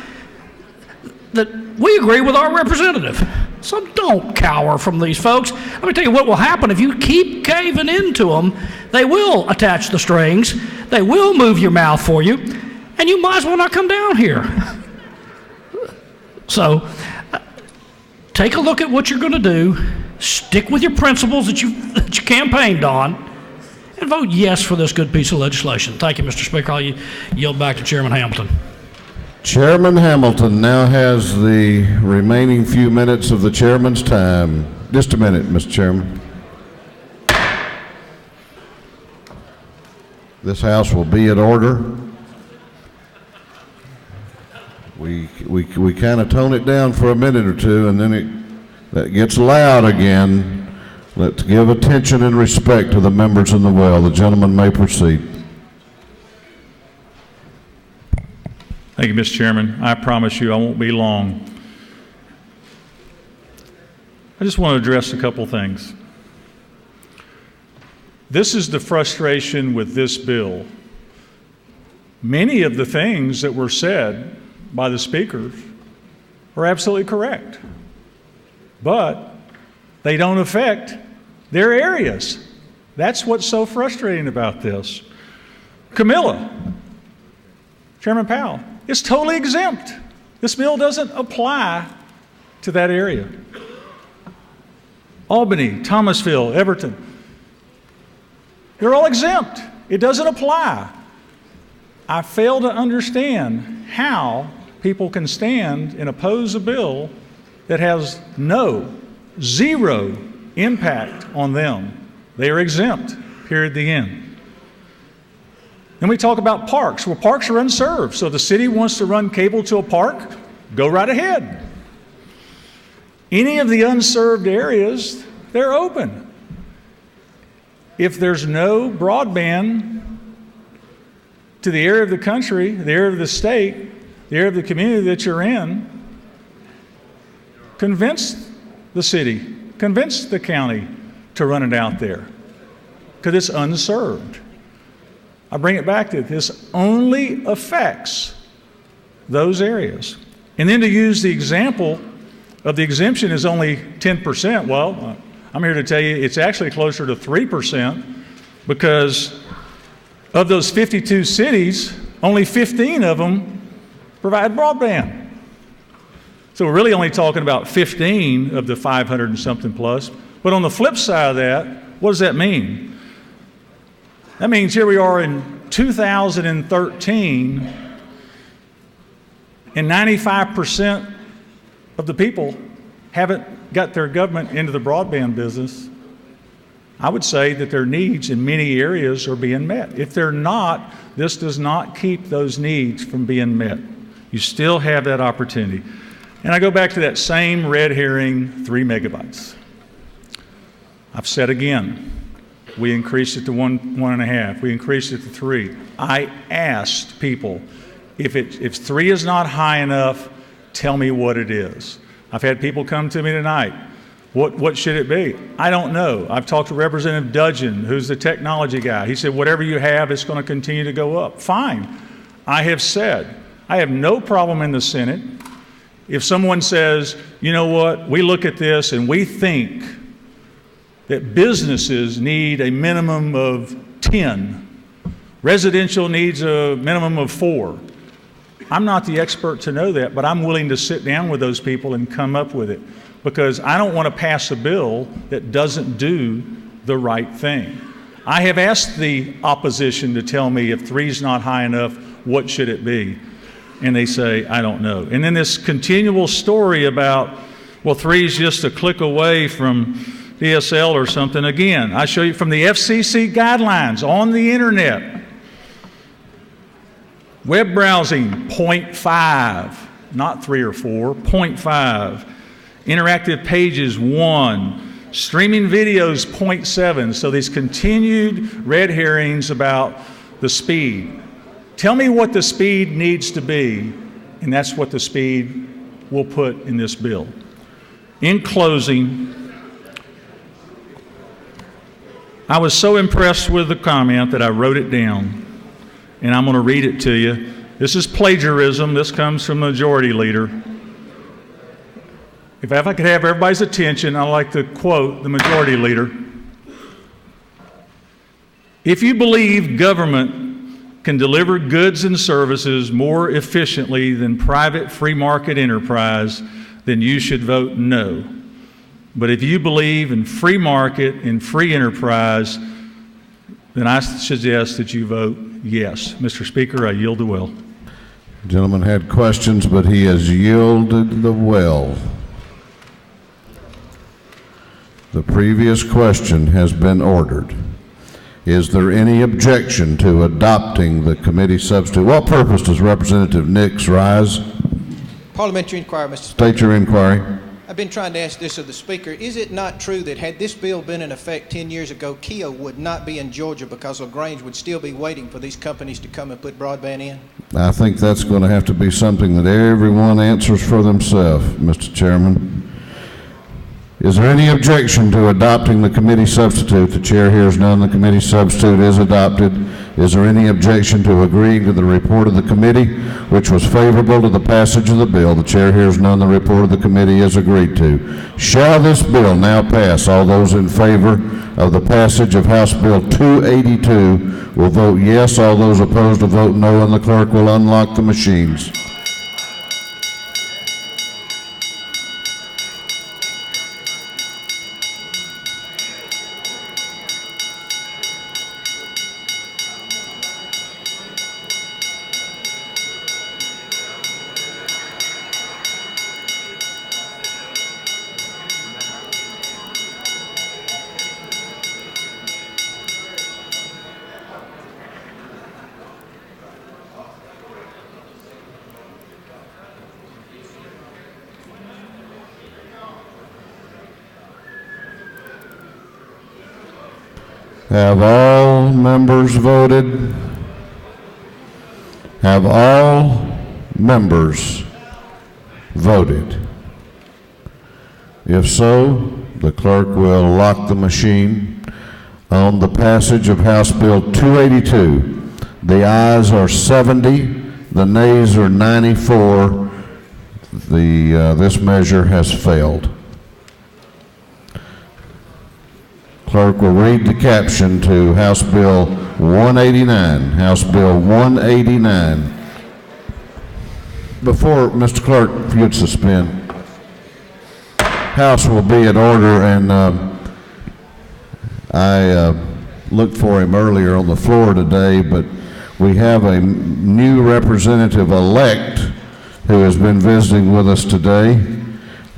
that we agree with our representative. So don't cower from these folks. Let me tell you what will happen if you keep caving into them. They will attach the strings. They will move your mouth for you. And you might as well not come down here. So take a look at what you're going to do. Stick with your principles that you campaigned on. And vote yes for this good piece of legislation. Thank you, Mr. Speaker. I'll yield back to Chairman Hamilton. Chairman Hamilton now has the remaining few minutes of the chairman's time. Just a minute, Mr. Chairman. This House will be in order. We kind of tone it down for a minute or two, and then that gets loud again. Let's give attention and respect to the members in the well. The gentleman may proceed. Thank you, Mr. Chairman. I promise you I won't be long. I just want to address a couple things. This is the frustration with this bill. Many of the things that were said by the speakers are absolutely correct, but they don't affect their areas. That's what's so frustrating about this. Camilla, Chairman Powell, is totally exempt. This bill doesn't apply to that area. Albany, Thomasville, Everton, they're all exempt. It doesn't apply. I fail to understand how people can stand and oppose a bill that has zero impact on them. They are exempt, period, the end. Then we talk about parks. Well, parks are unserved, so if the city wants to run cable to a park, go right ahead. Any of the unserved areas, they're open. If there's no broadband to the area of the country, the area of the state, the area of the community that you're in, convince the city, convince the county to run it out there, because it's unserved. I bring it back to this only affects those areas. And then to use the example of the exemption is only 10%, well, I'm here to tell you it's actually closer to 3%, because of those 52 cities, only 15 of them provide broadband. So we're really only talking about 15 of the 500 and something plus. But on the flip side of that, what does that mean? That means here we are in 2013, and 95% of the people haven't got their government into the broadband business. I would say that their needs in many areas are being met. If they're not, this does not keep those needs from being met. You still have that opportunity. And I go back to that same red herring 3 megabytes. I've said again, we increased it to 1.5. We increased it to 3. I asked people, if 3 is not high enough, tell me what it is. I've had people come to me tonight. What should it be? I don't know. I've talked to Representative Dudgeon, who's the technology guy. He said, whatever you have, it's going to continue to go up. Fine. I have said, I have no problem in the Senate if someone says, you know what, we look at this and we think that businesses need a minimum of 10. Residential needs a minimum of 4. I'm not the expert to know that, but I'm willing to sit down with those people and come up with it, because I don't want to pass a bill that doesn't do the right thing. I have asked the opposition to tell me if 3 is not high enough, what should it be? And they say, I don't know. And then this continual story about, well, 3 is just a click away from DSL or something. Again, I show you from the FCC guidelines on the internet. Web browsing, 0.5, not 3 or 4, 0.5. Interactive pages, 1. Streaming videos, 0.7. So these continued red herrings about the speed. Tell me what the speed needs to be, and that's what the speed we'll put in this bill. In closing, I was so impressed with the comment that I wrote it down, and I'm going to read it to you. This is plagiarism. This comes from the Majority Leader. If I could have everybody's attention, I'd like to quote the Majority Leader. If you believe government can deliver goods and services more efficiently than private free market enterprise, then you should vote no. But if you believe in free market and free enterprise, then I suggest that you vote yes. Mr. Speaker, I yield the will. The gentleman had questions, but he has yielded the will. The previous question has been ordered. Is there any objection to adopting the committee substitute? What purpose does Representative Nix rise? Parliamentary inquiry, Mr. Speaker. State your inquiry. I've been trying to ask this of the Speaker. Is it not true that had this bill been in effect 10 years ago, Kia would not be in Georgia because LaGrange would still be waiting for these companies to come and put broadband in? I think that's going to have to be something that everyone answers for themselves, Mr. Chairman. Is there any objection to adopting the committee substitute? The chair hears none. The committee substitute is adopted. Is there any objection to agreeing to the report of the committee, which was favorable to the passage of the bill? The chair hears none. The report of the committee is agreed to. Shall this bill now pass? All those in favor of the passage of House Bill 282 will vote yes. All those opposed will vote no, and the clerk will unlock the machines. Have all members voted? Have all members voted? If so, the clerk will lock the machine on the passage of House Bill 282. The ayes are 70, the nays are 94. This measure has failed. Clerk will read the caption to House Bill 189. House Bill 189. Before, Mr. Clerk, if you'd suspend. House will be in order, and I looked for him earlier on the floor today, but we have a new representative-elect who has been visiting with us today.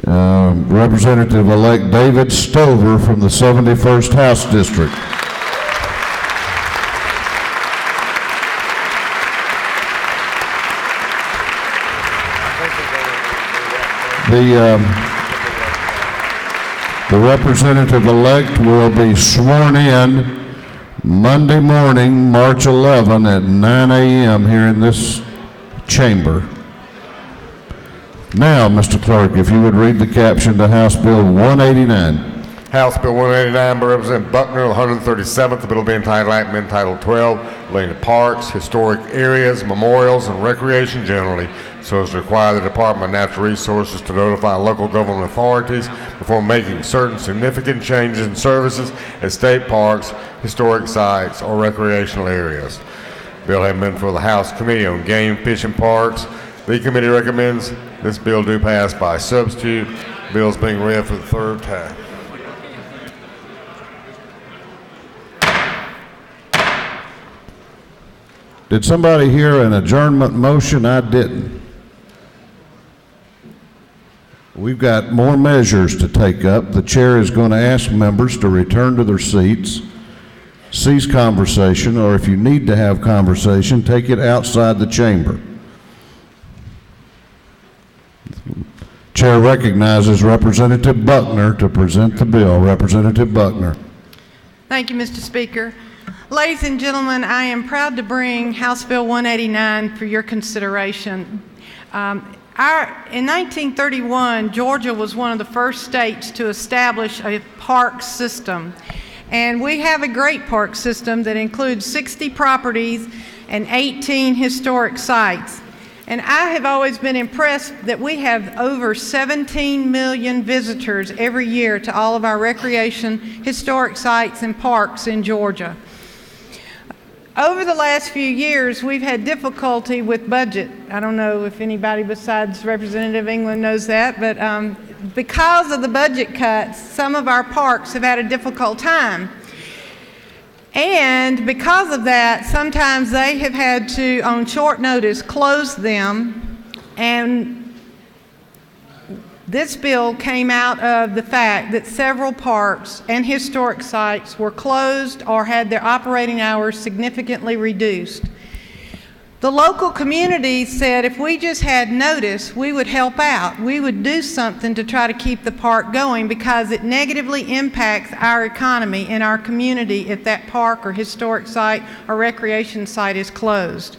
Representative-elect David Stover from the 71st House District. The representative-elect will be sworn in Monday morning, March 11 at 9 a.m. here in this chamber. Now, Mr. Clerk, if you would read the caption to House Bill 189. House Bill 189 by Representative Buckner, the 137th. The bill will be entitled Act amending Title 12, relating to parks, historic areas, memorials, and recreation generally, so as to require the Department of Natural Resources to notify local government authorities before making certain significant changes in services at state parks, historic sites, or recreational areas. The bill has been for the House Committee on Game, Fish, and Parks. The committee recommends this bill do pass by substitute. The bill is being read for the third time. Did somebody hear an adjournment motion? I didn't. We've got more measures to take up. The chair is going to ask members to return to their seats, cease conversation, or if you need to have conversation, take it outside the chamber. Chair recognizes Representative Buckner to present the bill. Representative Buckner. Thank you, Mr. Speaker. Ladies and gentlemen, I am proud to bring House Bill 189 for your consideration. In 1931, Georgia was one of the first states to establish a park system. And we have a great park system that includes 60 properties and 18 historic sites. And I have always been impressed that we have over 17 million visitors every year to all of our recreation, historic sites, and parks in Georgia. Over the last few years, we've had difficulty with budget. I don't know if anybody besides Representative England knows that, but because of the budget cuts, some of our parks have had a difficult time. And because of that, sometimes they have had to, on short notice, close them. And this bill came out of the fact that several parks and historic sites were closed or had their operating hours significantly reduced. The local community said if we just had notice, we would help out. We would do something to try to keep the park going because it negatively impacts our economy in our community if that park or historic site or recreation site is closed.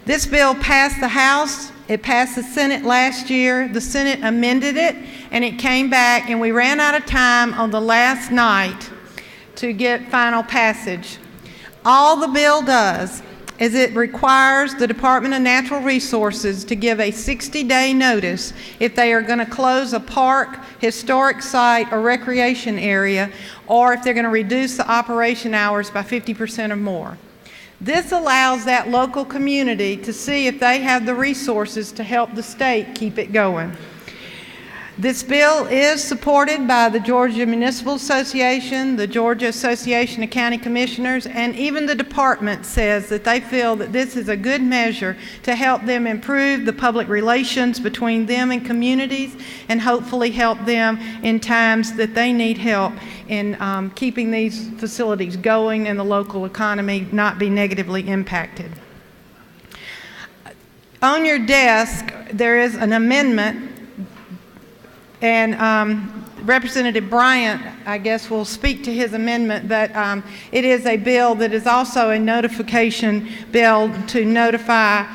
This bill passed the House, it passed the Senate last year, the Senate amended it, and it came back, and we ran out of time on the last night to get final passage. All the bill does is it requires the Department of Natural Resources to give a 60-day notice if they are going to close a park, historic site, or recreation area, or if they're going to reduce the operation hours by 50% or more. This allows that local community to see if they have the resources to help the state keep it going. This bill is supported by the Georgia Municipal Association, the Georgia Association of County Commissioners, and even the department says that they feel that this is a good measure to help them improve the public relations between them and communities, and hopefully help them in times that they need help in keeping these facilities going and the local economy not be negatively impacted. On your desk, there is an amendment, and Representative Bryant, I guess, will speak to his amendment, but it is a bill that is also a notification bill to notify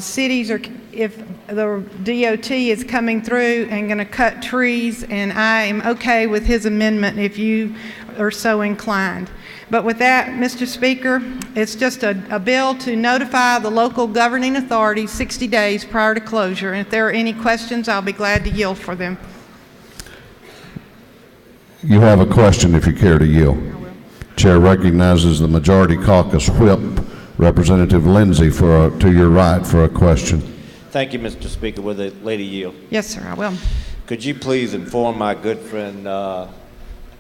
cities or if the DOT is coming through and going to cut trees, and I am okay with his amendment if you are so inclined. But with that, Mr. Speaker, it's just a bill to notify the local governing authorities 60 days prior to closure. And if there are any questions, I'll be glad to yield for them. You have a question if you care to yield. Chair recognizes the Majority Caucus Whip, Representative Lindsay, to your right for a question. Thank you, Mr. Speaker. Will the lady yield? Yes, sir, I will. Could you please inform my good friend,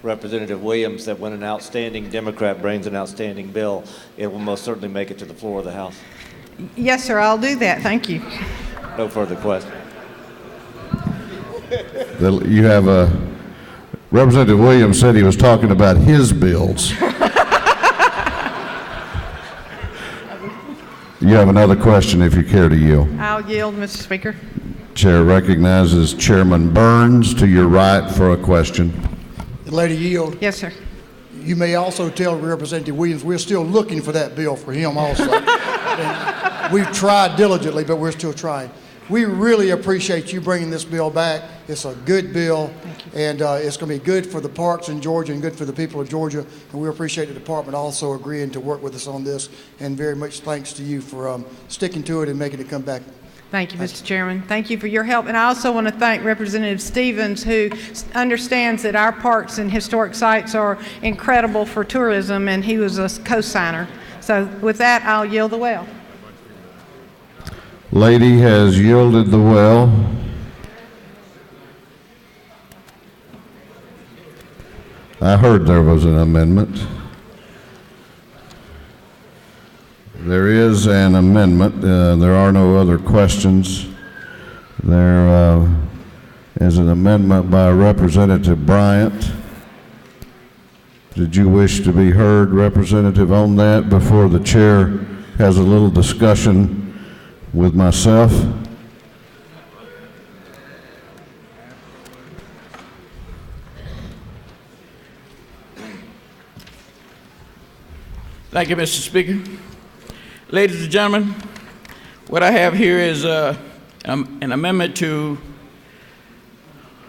Representative Williams, that when an outstanding Democrat brings an outstanding bill, it will most certainly make it to the floor of the House? Yes, sir, I'll do that. Thank you. No further questions. You have a Representative Williams said he was talking about his bills. You have another question if you care to yield. I'll yield, Mr. Speaker. Chair recognizes Chairman Burns to your right for a question. The lady yield. Yes, sir. You may also tell Representative Williams we're still looking for that bill for him also. We've tried diligently, but we're still trying. We really appreciate you bringing this bill back. It's a good bill, and it's going to be good for the parks in Georgia and good for the people of Georgia. And we appreciate the department also agreeing to work with us on this. And very much thanks to you for sticking to it and making it come back. Thank you, Mr. Chairman. Thank you for your help. And I also want to thank Representative Stevens, who understands that our parks and historic sites are incredible for tourism, and he was a co-signer. So with that, I'll yield the well. Lady has yielded the well. I heard there was an amendment. There is an amendment. There are no other questions. There is an amendment by Representative Bryant. Did you wish to be heard, Representative, on that before the chair has a little discussion with myself? Thank you, Mr. Speaker. Ladies and gentlemen, what I have here is an amendment to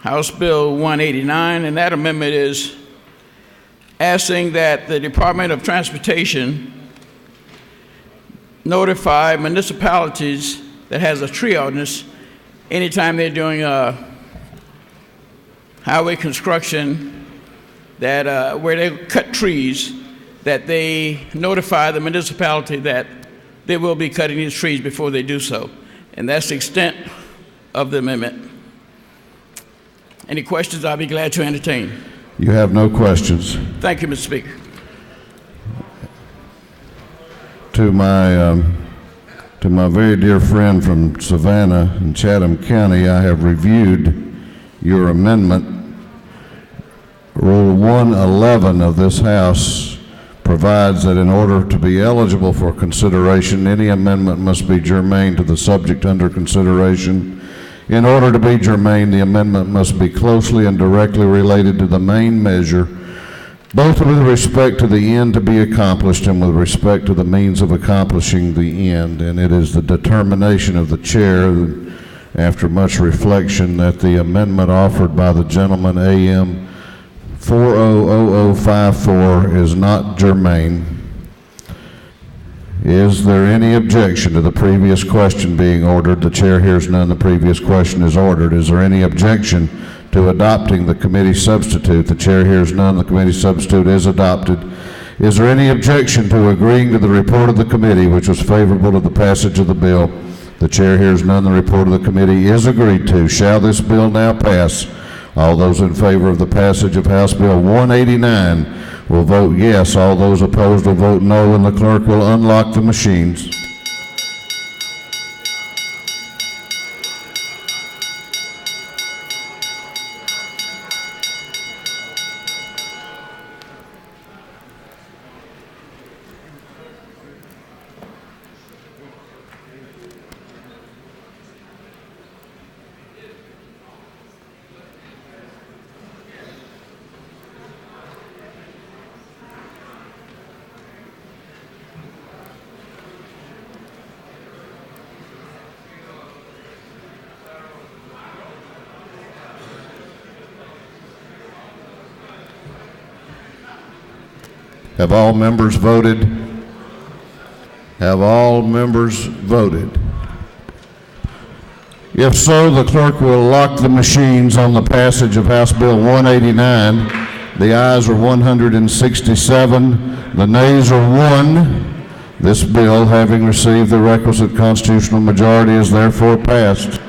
House Bill 189, and that amendment is asking that the Department of Transportation notify municipalities that has a tree ordinance anytime they're doing highway construction that where they cut trees, that they notify the municipality that they will be cutting these trees before they do so. And that's the extent of the amendment. Any questions, I'll be glad to entertain. You have no questions. Thank you, Mr. Speaker. To my very dear friend from Savannah and Chatham County, I have reviewed your amendment. Rule 111 of this House provides that in order to be eligible for consideration, any amendment must be germane to the subject under consideration. In order to be germane, the amendment must be closely and directly related to the main measure both with respect to the end to be accomplished and with respect to the means of accomplishing the end. And it is the determination of the chair, after much reflection, that the amendment offered by the gentleman AM 400054 is not germane. Is there any objection to the previous question being ordered? The chair hears none. The previous question is ordered. Is there any objection to adopting the committee substitute? The chair hears none. The committee substitute is adopted. Is there any objection to agreeing to the report of the committee, which was favorable to the passage of the bill? The chair hears none. The report of the committee is agreed to. Shall this bill now pass? All those in favor of the passage of House Bill 189 will vote yes. All those opposed will vote no, and the clerk will unlock the machines. Have all members voted? Have all members voted? If so, the clerk will lock the machines on the passage of House Bill 189. The ayes are 167. The nays are 1. This bill, having received the requisite constitutional majority, is therefore passed.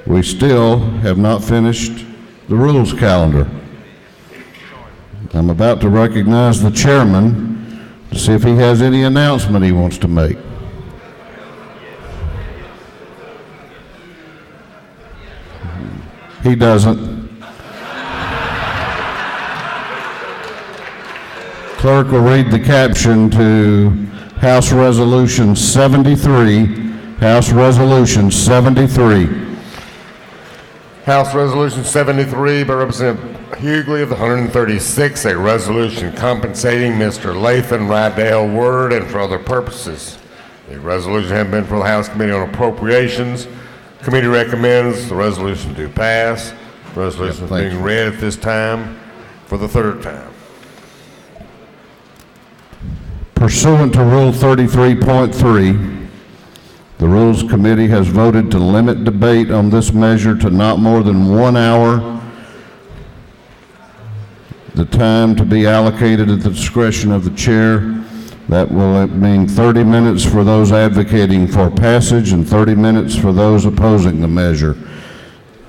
We still have not finished the rules calendar. I'm about to recognize the chairman to see if he has any announcement he wants to make. He doesn't. Clerk will read the caption to House Resolution 73. House Resolution 73. House Resolution 73 by Representative Hughley of the 136, a resolution compensating Mr. Lathan Rydell Word and for other purposes. The resolution has been for the House Committee on Appropriations. Committee recommends the resolution to pass. The resolution is being read at this time for the third time. Pursuant to Rule 33.3, the Rules Committee has voted to limit debate on this measure to not more than 1 hour. The time to be allocated at the discretion of the chair. That will mean 30 minutes for those advocating for passage and 30 minutes for those opposing the measure.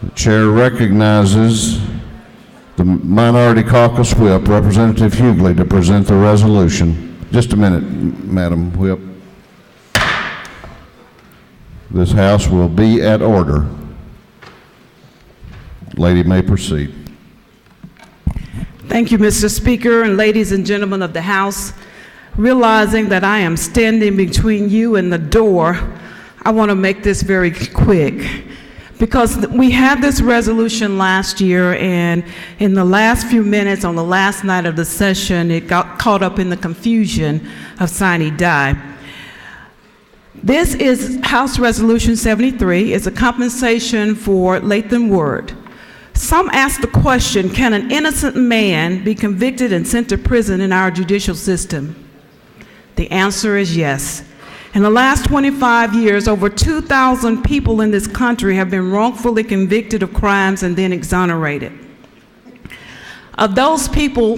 The chair recognizes the Minority Caucus Whip, Representative Hughley, to present the resolution. Just a minute, Madam Whip. This House will be at order. Lady may proceed. Thank you, Mr. Speaker, and ladies and gentlemen of the House. Realizing that I am standing between you and the door, I want to make this very quick. Because we had this resolution last year, and in the last few minutes on the last night of the session, it got caught up in the confusion of sine die. This is House Resolution 73. It's a compensation for Lathan Word. Some ask the question, can an innocent man be convicted and sent to prison in our judicial system? The answer is yes. In the last 25 years, over 2,000 people in this country have been wrongfully convicted of crimes and then exonerated. Of those people,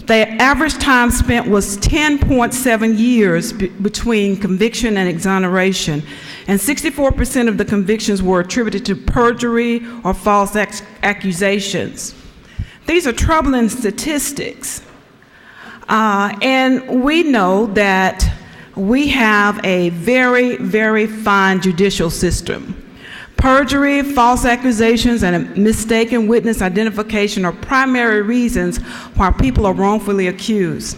the average time spent was 10.7 years between conviction and exoneration, and 64% of the convictions were attributed to perjury or false accusations. These are troubling statistics, and we know that we have a very, very fine judicial system. Perjury, false accusations, and mistaken witness identification are primary reasons why people are wrongfully accused.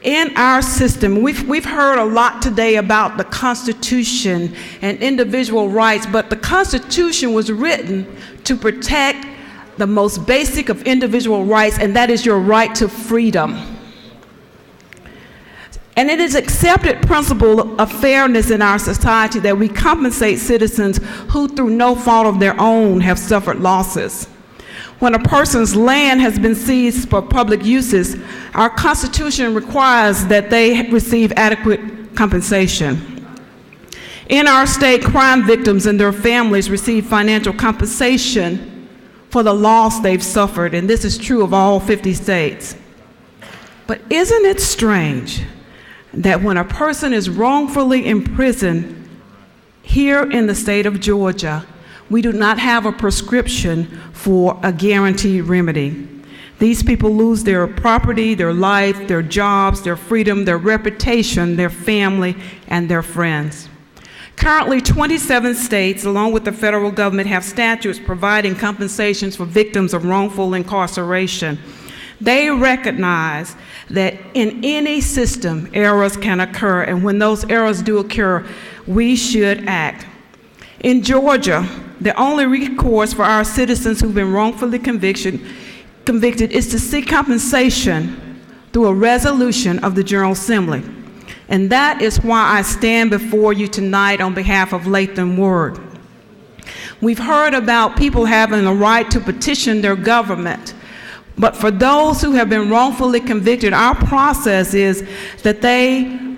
In our system, we've heard a lot today about the Constitution and individual rights, but the Constitution was written to protect the most basic of individual rights, and that is your right to freedom. And it is accepted principle of fairness in our society that we compensate citizens who, through no fault of their own, have suffered losses. When a person's land has been seized for public uses, our Constitution requires that they receive adequate compensation. In our state, crime victims and their families receive financial compensation for the loss they've suffered, and this is true of all 50 states. But isn't it strange that when a person is wrongfully imprisoned here in the state of Georgia, we do not have a prescription for a guaranteed remedy? These people lose their property, their life, their jobs, their freedom, their reputation, their family, and their friends. Currently, 27 states, along with the federal government, have statutes providing compensations for victims of wrongful incarceration. They recognize that in any system, errors can occur, and when those errors do occur, we should act. In Georgia, the only recourse for our citizens who've been wrongfully convicted is to seek compensation through a resolution of the General Assembly. And that is why I stand before you tonight on behalf of Latham Ward. We've heard about people having a right to petition their government. But for those who have been wrongfully convicted, our process is that they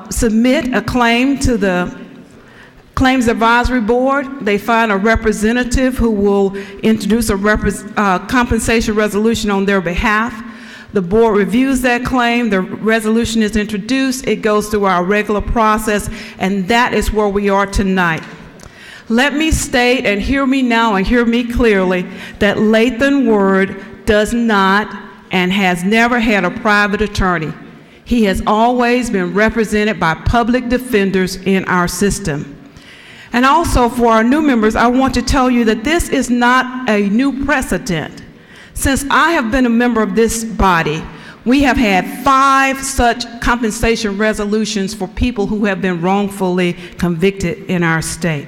submit a claim to the Claims Advisory Board. They find a representative who will introduce a compensation resolution on their behalf. The board reviews that claim, the resolution is introduced, it goes through our regular process, and that is where we are tonight. Let me state, and hear me now and hear me clearly, that Latham Ward does not and has never had a private attorney. He has always been represented by public defenders in our system. And also for our new members, I want to tell you that this is not a new precedent. Since I have been a member of this body, we have had 5 such compensation resolutions for people who have been wrongfully convicted in our state.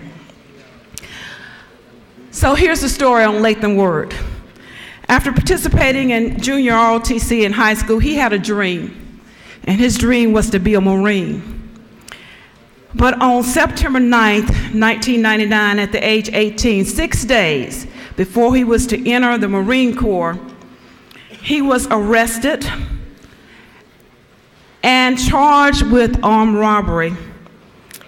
So here's the story on Latham Ward. After participating in junior ROTC in high school, he had a dream, and his dream was to be a Marine. But on September 9th, 1999, at the age 18, 6 days before he was to enter the Marine Corps, he was arrested and charged with armed robbery.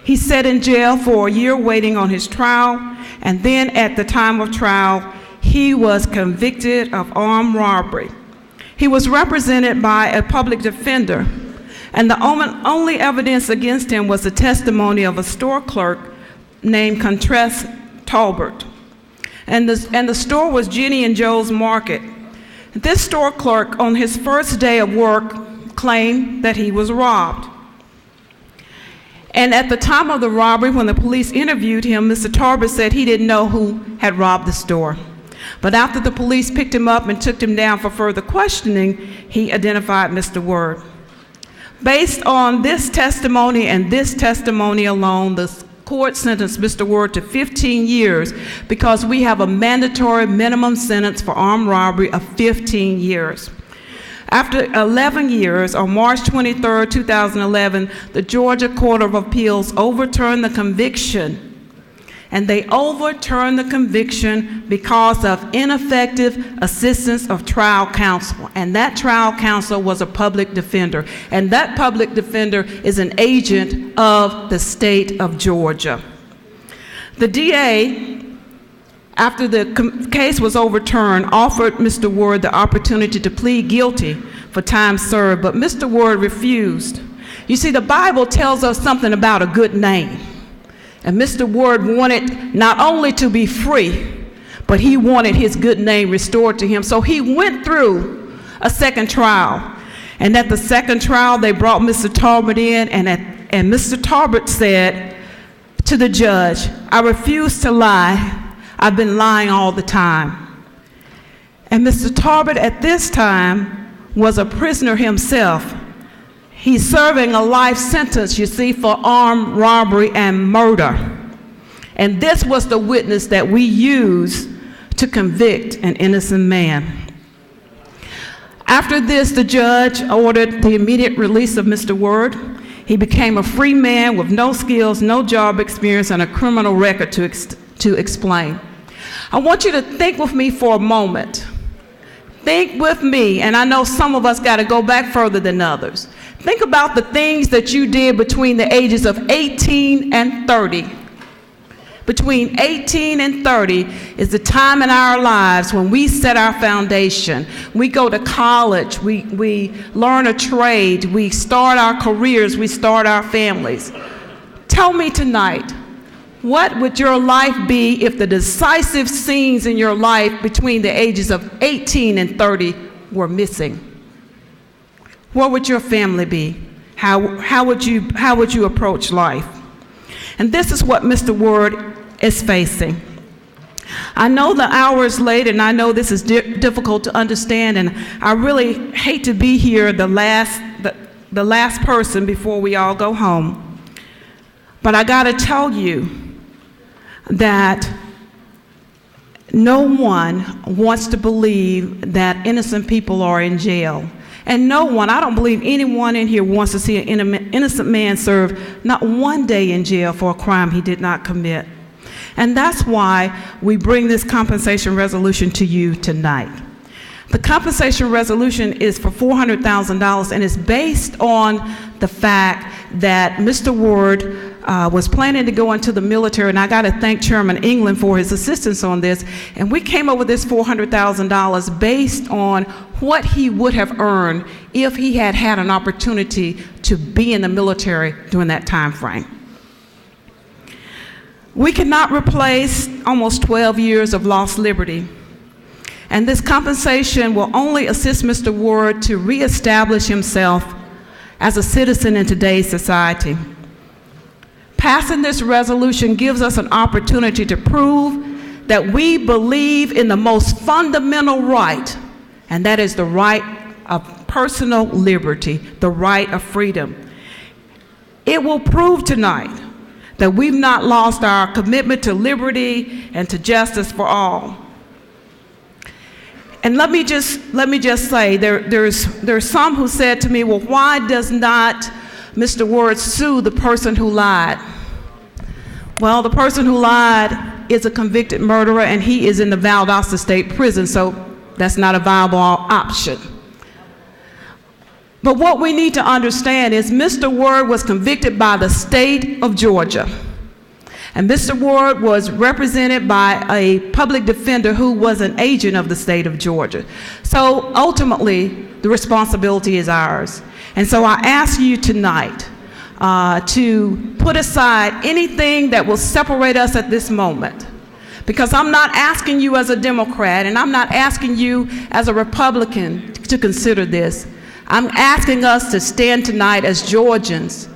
He sat in jail for a year waiting on his trial, and then at the time of trial, he was convicted of armed robbery. He was represented by a public defender, and the only evidence against him was the testimony of a store clerk named Contress Talbert. And the store was Jenny and Joe's Market. This store clerk, on his first day of work, claimed that he was robbed. And at the time of the robbery, when the police interviewed him, Mr. Talbot said he didn't know who had robbed the store. But after the police picked him up and took him down for further questioning, he identified Mr. Word. Based on this testimony and this testimony alone, the court sentenced Mr. Word to 15 years because we have a mandatory minimum sentence for armed robbery of 15 years. After 11 years, on March 23, 2011, the Georgia Court of Appeals overturned the conviction. And they overturned the conviction because of ineffective assistance of trial counsel. And that trial counsel was a public defender. And that public defender is an agent of the state of Georgia. The DA, after the case was overturned, offered Mr. Word the opportunity to plead guilty for time served, but Mr. Word refused. You see, the Bible tells us something about a good name. And Mr. Word wanted not only to be free, but he wanted his good name restored to him. So he went through a second trial. And at the second trial, they brought Mr. Talbot in, and Mr. Talbot said to the judge, "I refuse to lie. I've been lying all the time." And Mr. Talbot at this time was a prisoner himself. He's serving a life sentence, you see, for armed robbery and murder. And this was the witness that we used to convict an innocent man. After this, the judge ordered the immediate release of Mr. Word. He became a free man with no skills, no job experience, and a criminal record to explain. I want you to think with me for a moment. Think with me, and I know some of us got to go back further than others. Think about the things that you did between the ages of 18 and 30. Between 18 and 30 is the time in our lives when we set our foundation. We go to college, we learn a trade, we start our careers, we start our families. Tell me tonight, what would your life be if the decisive scenes in your life between the ages of 18 and 30 were missing? What would your family be? How would you approach life? And this is what Mr. Ward is facing. I know the hour is late, and I know this is difficult to understand, and I really hate to be here the last person before we all go home. But I got to tell you that no one wants to believe that innocent people are in jail. And no one, I don't believe anyone in here wants to see an innocent man serve not one day in jail for a crime he did not commit. And that's why we bring this compensation resolution to you tonight. The compensation resolution is for $400,000 and is based on the fact that Mr. Ward was planning to go into the military, and I got to thank Chairman England for his assistance on this, and we came up with this $400,000 based on what he would have earned if he had had an opportunity to be in the military during that time frame. We cannot replace almost 12 years of lost liberty, and this compensation will only assist Mr. Ward to reestablish himself as a citizen in today's society. Passing this resolution gives us an opportunity to prove that we believe in the most fundamental right, and that is the right of personal liberty, the right of freedom. It will prove tonight that we've not lost our commitment to liberty and to justice for all. And let me just say, there's some who said to me, well, why does not Mr. Ward sue the person who lied? Well, the person who lied is a convicted murderer, and he is in the Valdosta State Prison, so that's not a viable option. But what we need to understand is Mr. Ward was convicted by the state of Georgia. And Mr. Ward was represented by a public defender who was an agent of the state of Georgia. So ultimately, the responsibility is ours. And so I ask you tonight to put aside anything that will separate us at this moment. Because I'm not asking you as a Democrat, and I'm not asking you as a Republican to consider this. I'm asking us to stand tonight as Georgians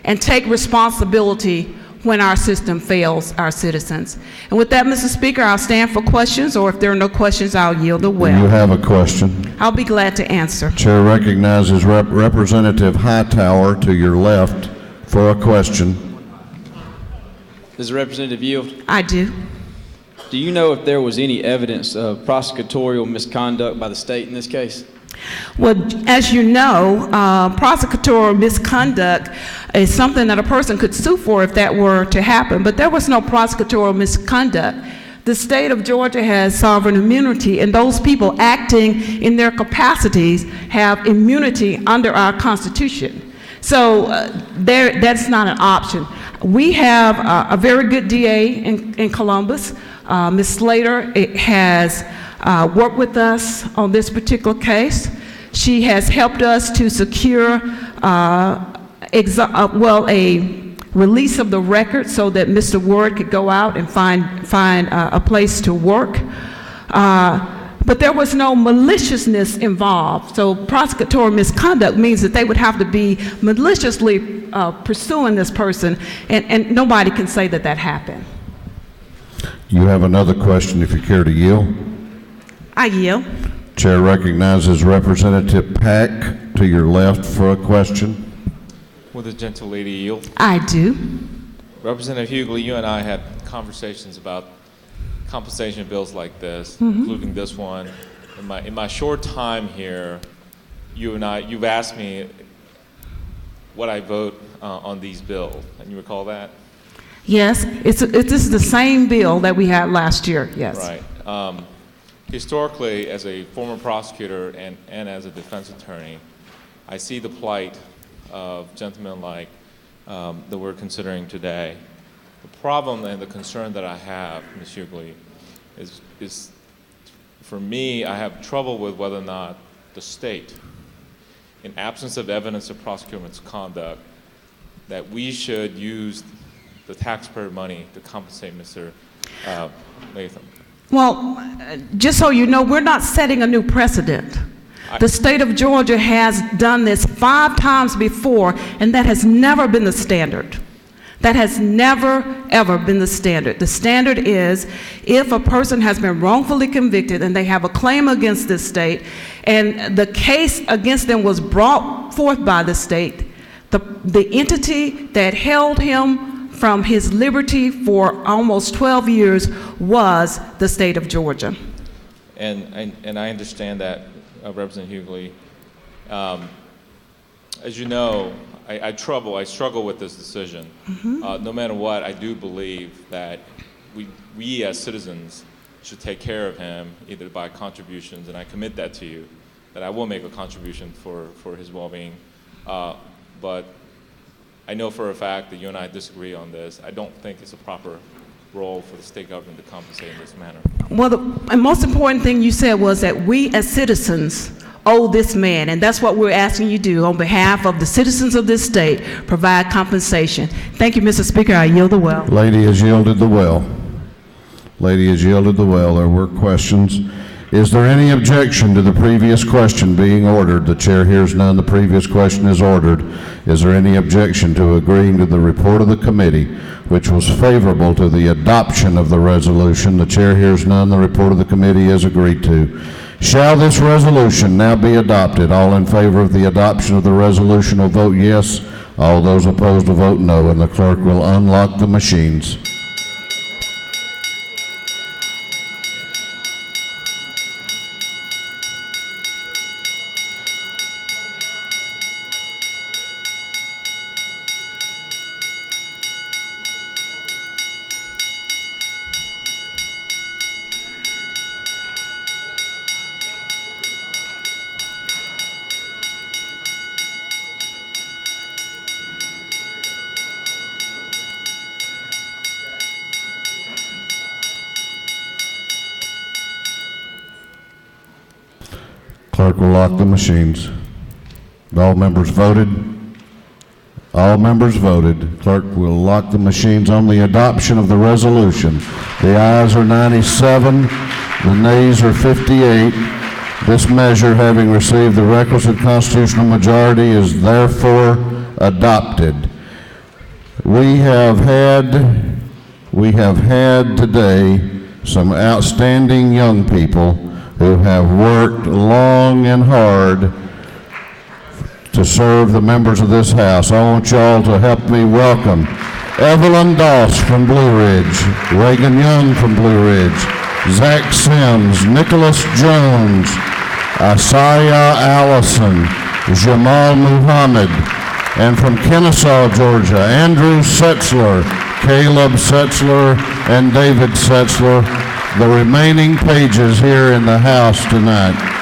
and take responsibility when our system fails our citizens. And with that, Mr. Speaker, I'll stand for questions, or if there are no questions, I'll yield the will. You have a question. I'll be glad to answer. Chair recognizes Representative Hightower to your left for a question. Does the representative yield? I do. Do you know if there was any evidence of prosecutorial misconduct by the state in this case? Well, as you know, prosecutorial misconduct is something that a person could sue for if that were to happen, but there was no prosecutorial misconduct. The state of Georgia has sovereign immunity, and those people acting in their capacities have immunity under our Constitution. So that's not an option. We have a very good DA in Columbus. Ms. Slater has worked with us on this particular case. She has helped us to secure a release of the record so that Mr. Ward could go out and find a place to work. But there was no maliciousness involved. So prosecutorial misconduct means that they would have to be maliciously pursuing this person, and nobody can say that that happened. You have another question if you care to yield. I yield. Chair recognizes Representative Pack to your left for a question. Will the gentle lady yield? I do. Representative Hughley, you and I had conversations about compensation bills like this, Mhm. including this one. In my short time here, you've asked me what I vote on these bills, and you recall that? Yes, this is the same bill that we had last year, yes. Right. Historically, as a former prosecutor and as a defense attorney, I see the plight of gentlemen like that we're considering today. The problem and the concern that I have, Ms. Hughley, is for me, I have trouble with whether or not the state, in absence of evidence of prosecutor misconduct, that we should use the taxpayer money to compensate Mr. Latham. Well, just so you know, we're not setting a new precedent. The state of Georgia has done this 5 times before, and that has never been the standard. That has never, ever been the standard. The standard is if a person has been wrongfully convicted and they have a claim against this state, and the case against them was brought forth by the state, the entity that held him from his liberty for almost 12 years was the state of Georgia. And I understand that, Representative Hughley. As you know, I struggle with this decision. Mhm. No matter what, I do believe that we as citizens should take care of him either by contributions, and I commit that to you, that I will make a contribution for his well-being. But I know for a fact that you and I disagree on this. I don't think it's a proper role for the state government to compensate in this manner. Well, the most important thing you said was that we as citizens owe this man, and that's what we're asking you to do on behalf of the citizens of this state, provide compensation. Thank you, Mr. Speaker. I yield the well. Lady has yielded the well. Lady has yielded the well. There were questions. Is there any objection to the previous question being ordered? The chair hears none. The previous question is ordered. Is there any objection to agreeing to the report of the committee, which was favorable to the adoption of the resolution? The chair hears none. The report of the committee is agreed to. Shall this resolution now be adopted? All in favor of the adoption of the resolution will vote yes. All those opposed will vote no, and the clerk will unlock the machines. Clerk will lock the machines. All members voted? All members voted. Clerk will lock the machines on the adoption of the resolution. The ayes are 97, the nays are 58. This measure, having received the requisite constitutional majority, is therefore adopted. We have had today some outstanding young people who have worked long and hard to serve the members of this House. I want y'all to help me welcome Evelyn Doss from Blue Ridge, Reagan Young from Blue Ridge, Zach Sims, Nicholas Jones, Asaya Allison, Jamal Muhammad, and from Kennesaw, Georgia, Andrew Setzler, Caleb Setzler, and David Setzler. The remaining pages here in the House tonight.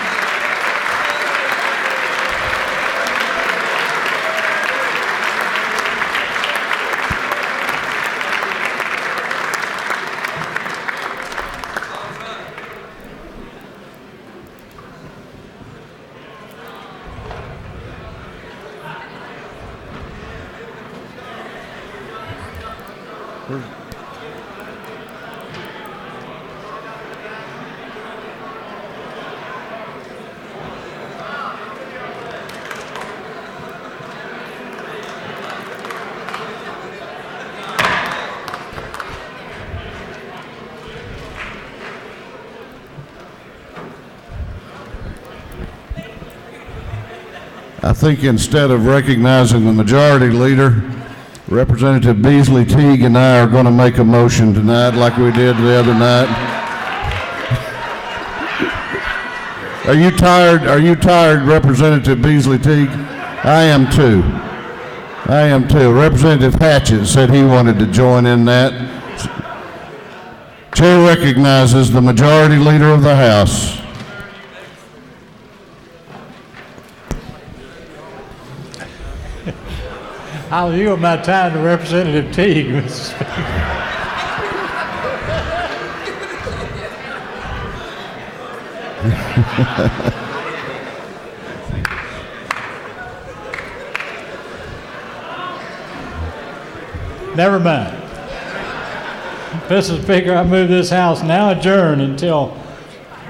I think instead of recognizing the majority leader, Representative Beasley Teague and I are going to make a motion tonight like we did the other night. Are you tired? Are you tired, Representative Beasley Teague? I am too. I am too. Representative Hatchett said he wanted to join in that. Chair recognizes the majority leader of the House. I'll yield my time to Representative Teague, Mr. Speaker. Never mind. Mr. Speaker, I move this House now adjourn until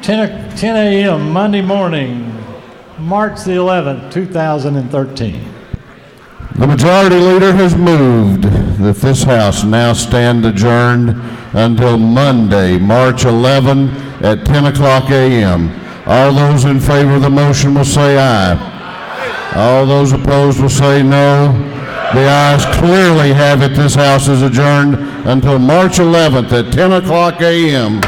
10 a.m. Monday morning, March the 11th, 2013. The majority leader has moved that this House now stand adjourned until Monday, March 11 at 10 o'clock a.m. All those in favor of the motion will say aye. All those opposed will say no. The ayes clearly have it. This House is adjourned until March 11th at 10 o'clock a.m.